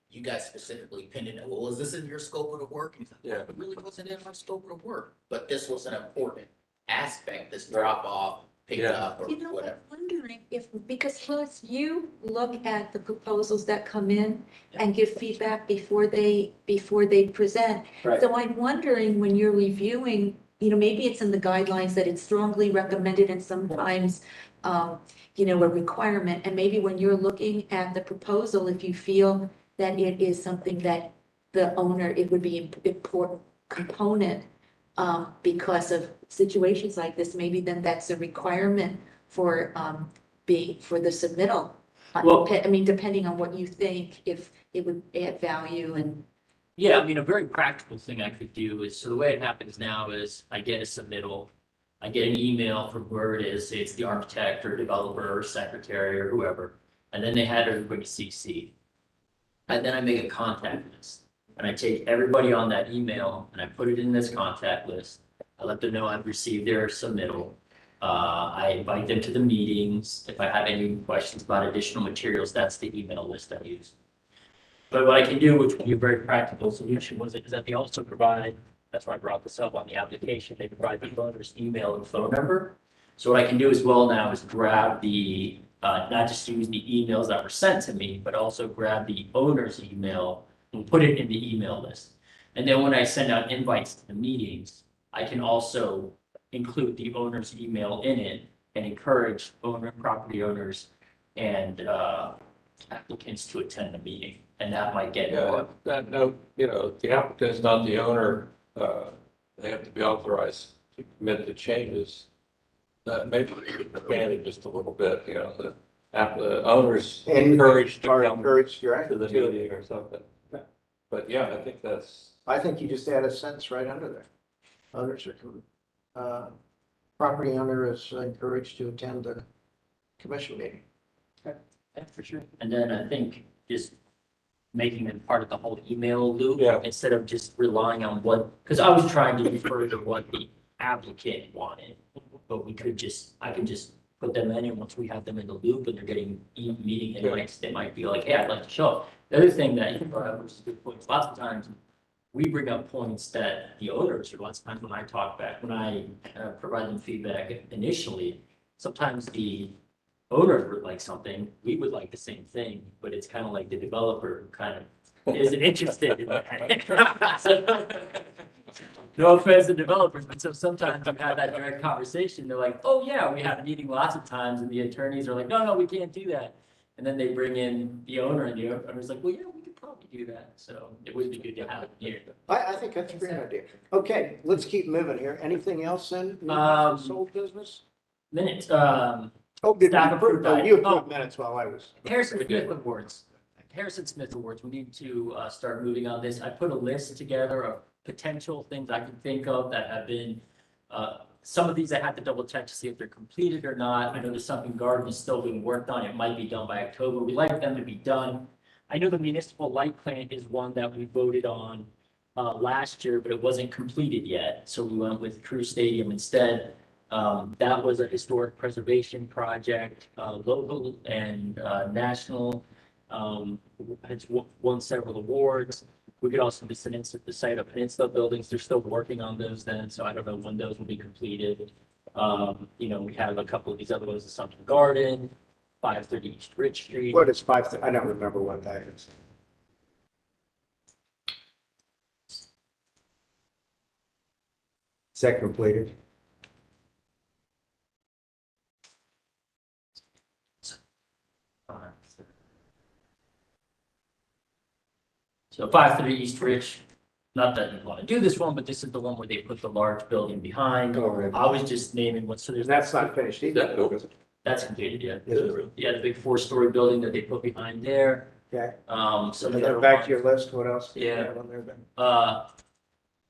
you guys specifically pinned it, well, is this in your scope of the work? And he's like, Yeah. It really wasn't in my scope of the work, but this was an important aspect, this drop off, pick Yeah. up, or you know, whatever. I'm wondering if, because plus you look at the proposals that come in and give feedback before they present. Right. So I'm wondering when you're reviewing, maybe it's in the guidelines that it's strongly recommended and sometimes, a requirement. And maybe when you're looking at the proposal, if you feel that it is something that the owner, it would be an important component because of situations like this, maybe then that's a requirement for for the submittal. Well- Depending on what you think, if it would add value and. Yeah, a very practical thing I could do is, so the way it happens now is I get a submittal. I get an email from where it is, say it's the architect or developer or secretary or whoever, and then they had everybody CC. And then I make a contact list, and I take everybody on that email and I put it in this contact list. I let them know I've received their submittal. I invite them to the meetings. If I have any questions about additional materials, that's the email list I use. But what I can do, which would be a very practical solution, is that they also provide, that's why I brought this up on the application, they provide the owner's email and phone number. So what I can do as well now is grab the, not just use the emails that were sent to me, but also grab the owner's email and put it in the email list. And then when I send out invites to the meetings, I can also include the owner's email in it and encourage property owners and applicants to attend the meeting. And that might get Yeah, more. that note, the applicant is not the owner, they have to be authorized to commit to changes. Maybe we could expand it just a little bit, the owners encouraged to Are come encouraged, you're to the right, too. meeting or something. But yeah, I think that's, I think you just add a sentence right under there. Owners property owner is encouraged to attend the commission meeting. Yeah, for sure. And then I think just making them part of the whole email loop. Yeah. Instead of just relying on because I was trying to refer to what the applicant wanted. But I could just put them in, and once we have them in the loop and they're getting meeting invites, they might be like, hey, I'd like to show up. The other thing that you brought up, which is a good point, is lots of times we bring up points that the owners, or lots of times when I talk back, when I provide them feedback initially, sometimes the owner would like something, we would like the same thing, but it's kind of like the developer who kind of isn't interested in that. So, no offense to developers, but so sometimes you have that direct conversation, they're like, oh yeah, we had a meeting lots of times, and the attorneys are like, no, we can't do that. And then they bring in the owner, and the owner's like, well, yeah, we could probably do that, so it would be good to have it here. I think that's a great idea. Okay, let's keep moving here. Anything else then? Sold business? Minutes, Oh, did Staff you approved approve, you item. approved minutes while I was. Harrison Smith Awards. Harrison Smith Awards, we need to start moving on this. I put a list together of potential things I can think of that have been, some of these I had to double check to see if they're completed or not. I know the Sunken Garden is still being worked on. It might be done by October. We'd like them to be done. I know the municipal light plant is one that we voted on last year, but it wasn't completed yet. So we went with Crew Stadium instead. That was a historic preservation project, local and national. It's won several awards. We could also be sitting at the site of Peninsula Buildings. They're still working on those then, so I don't know when those will be completed. We have a couple of these other ones, the Sunken Garden, 530 East Rich Street. What is 5? I don't remember what that is. Is that completed? So 530 East Rich, not that you want to do this one, but this is the one where they put the large building behind. I was just naming what, so there's. That's not finished either. That's completed, yeah. Is it? Yeah, the big 4-story building that they put behind there. Okay. Some of And the then other back to ones. your list, what else? do you Yeah. have on there then?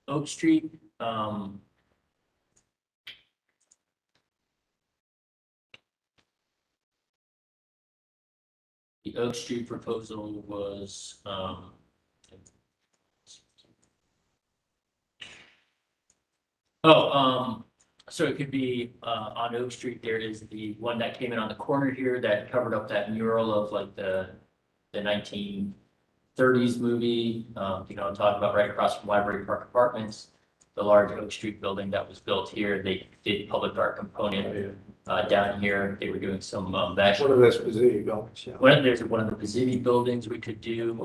Oak Street, the Oak Street proposal was, so it could be, on Oak Street, there is the one that came in on the corner here that covered up that mural of like the 1930s movie, I'm talking about right across from Library Park Apartments, the large Oak Street building that was built here. They did public art component, down here. They were doing some, One of those Pizzuti buildings, yeah. there's one of the Pizzuti buildings we could do,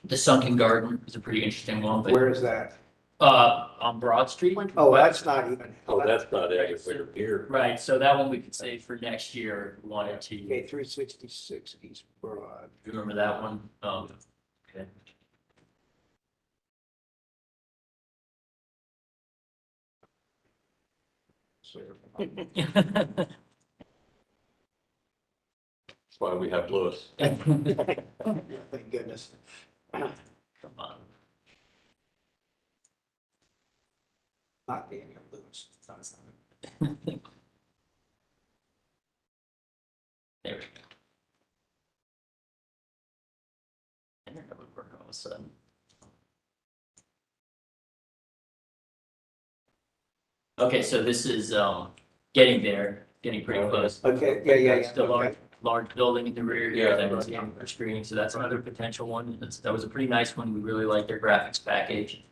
the Sunken Garden is a pretty interesting one, but, Where is that? on Broad Street. Oh, that's not even. Oh, that's not it, here. Right, so that one we could save for next year, if we wanted to. Okay, 366 East Broad. Do you remember that one? Okay. That's why we have Lewis. Thank goodness. Come on. Not being able to lose. There we go. And then it would work all of a sudden. Okay, so this is, getting there, getting pretty close. Okay, yeah. That's the okay. large building in the rear here Yeah. that was for screening, so that's another potential one. That was a pretty nice one. We really like their graphics package.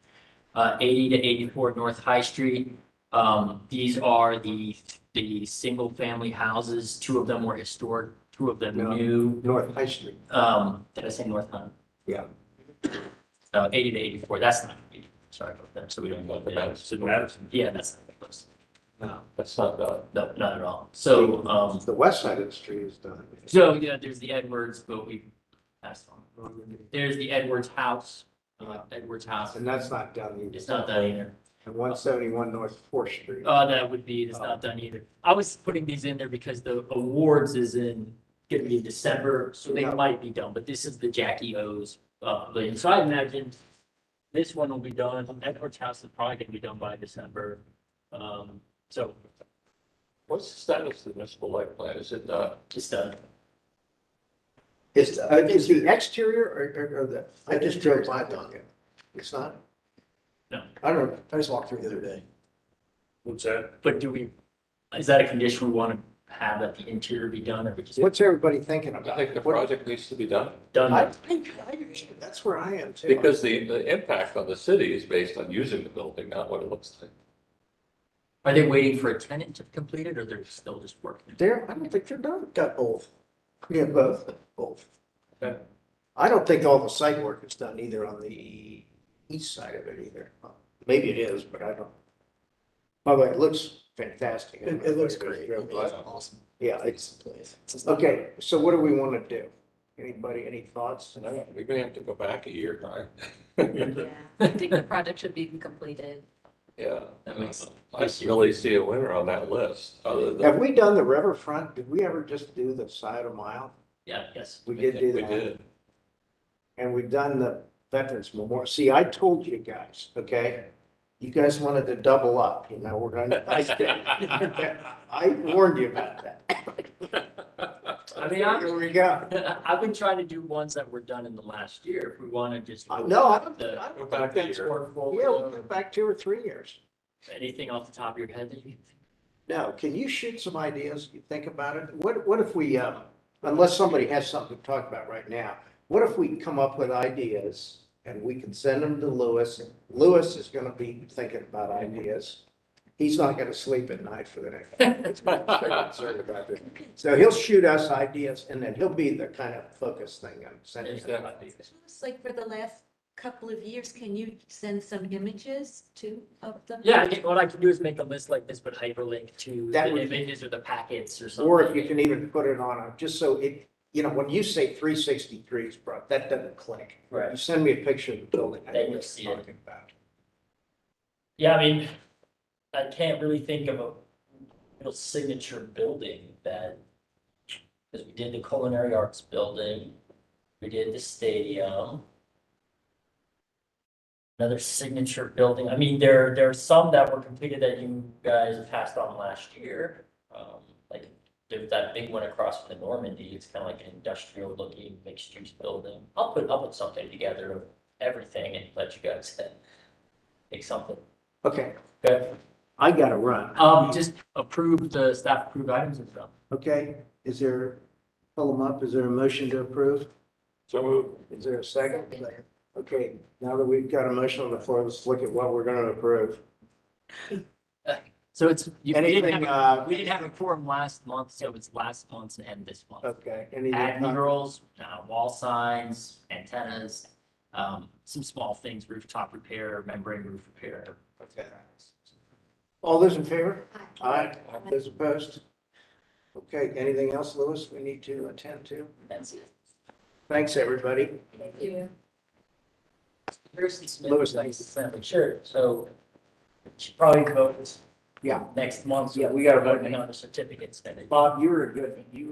80 to 84 North High Street. These are the single family houses. 2 of them were historic, 2 of them No. new. North High Street. Did I say North High? Yeah. 80 to 84, that's not, sorry about that, so we don't go there. So Madison. Yeah, that's not close. No. That's not bad. No, not at all. So, The west side of the street is done. yeah, there's the Edwards, but we passed on. There's the Edwards house, Edwards house. And that's not done either. It's not done either. And 171 North Fourth Street. It's not done either. I was putting these in there because the awards is gonna be in December, so they Yeah. might be done, but this is the Jackie O's, building. So I imagine this one will be done. Edwards house is probably gonna be done by December. So What's the status of the municipal light plan? Is it, it's done. Is the exterior or the, I just drove by on it. It's not? No. I don't know. I just walked through the other day. What's that? But is that a condition we want to have that the interior be done or we just What's everybody thinking I about? think the What- project needs to be done? done? That's where I am too. Because the impact on the city is based on using the building, not what it looks like. Are they waiting for a tenant to complete it or they're still just working? I don't think they're done. Got both. Yeah, both. Both. I don't think all the site work is done either on the east side of it either. Maybe it is, but I don't. By the way, it looks fantastic. It looks great. Real It's nice. awesome. Yeah, it's, Place. okay, so what do we want to do? Anybody, any thoughts? We're gonna have to go back a year, right? Yeah, I think the project should be completed. Yeah. That makes I really see a winner on that list, other than. Have we done the riverfront? Did we ever just do the side of mile? Yeah, yes. We did do We that. did. And we've done the Veterans Memorial. See, I told you guys, okay? You guys wanted to double up, we're gonna, I warned you about that. I mean, Here we go. I've been trying to do ones that were done in the last year. If we want to just. No, I don't, The- I don't Go think back a that's year. portfolio. Yeah, we'll go back 2 or 3 years. Anything off the top of your head that you? Now, can you shoot some ideas? You think about it? What if we, unless somebody has something to talk about right now, what if we come up with ideas and we can send them to Lewis? Lewis is gonna be thinking about ideas. He's not gonna sleep at night for the next. That's what I'm so concerned about this. So he'll shoot us ideas and then he'll be the kind of focus thing and sending us ideas. It's like for the last couple of years, can you send some images of them? Yeah, what I can do is make a list like this, but hyperlink to That the would- images or the packets or something. Or if you can even put it on a, just so it, you know, when you say 360 degrees, bro, that doesn't click. Right. You send me a picture of the building. I know Then what you'll you're see it. talking about. Yeah, I mean, I can't really think of a real signature building that, because we did the culinary arts building, we did the stadium. Another signature building, I mean, there are some that were completed that you guys passed on last year. Like, there's that big one across from the Normandy, it's kind of like an industrial looking mixed use building. I'll put something together of everything and let you guys make something. Okay, Good. I gotta run. Just approve the staff approved items and stuff. Okay, is there, pull them up, is there a motion to approve? So moved. Is there a second? Okay, now that we've got a motion on the floor, let's look at what we're gonna approve. So it's, we Anything, didn't have, we didn't have a forum last month, so it's last month's and this month. Okay, anything? Ad murals, wall signs, antennas, some small things, rooftop repair, membrane roof repair. Okay. All those in favor? Aye. Those opposed? Okay, anything else, Lewis, we need to attend to? That's it. Thanks, everybody. Thank you. Kirsten Smith, Lewis, thanks to Senator, sure, so she probably votes Yeah. next month. So Yeah, we gotta vote. voting on the certificates. Bob, you were a good, you were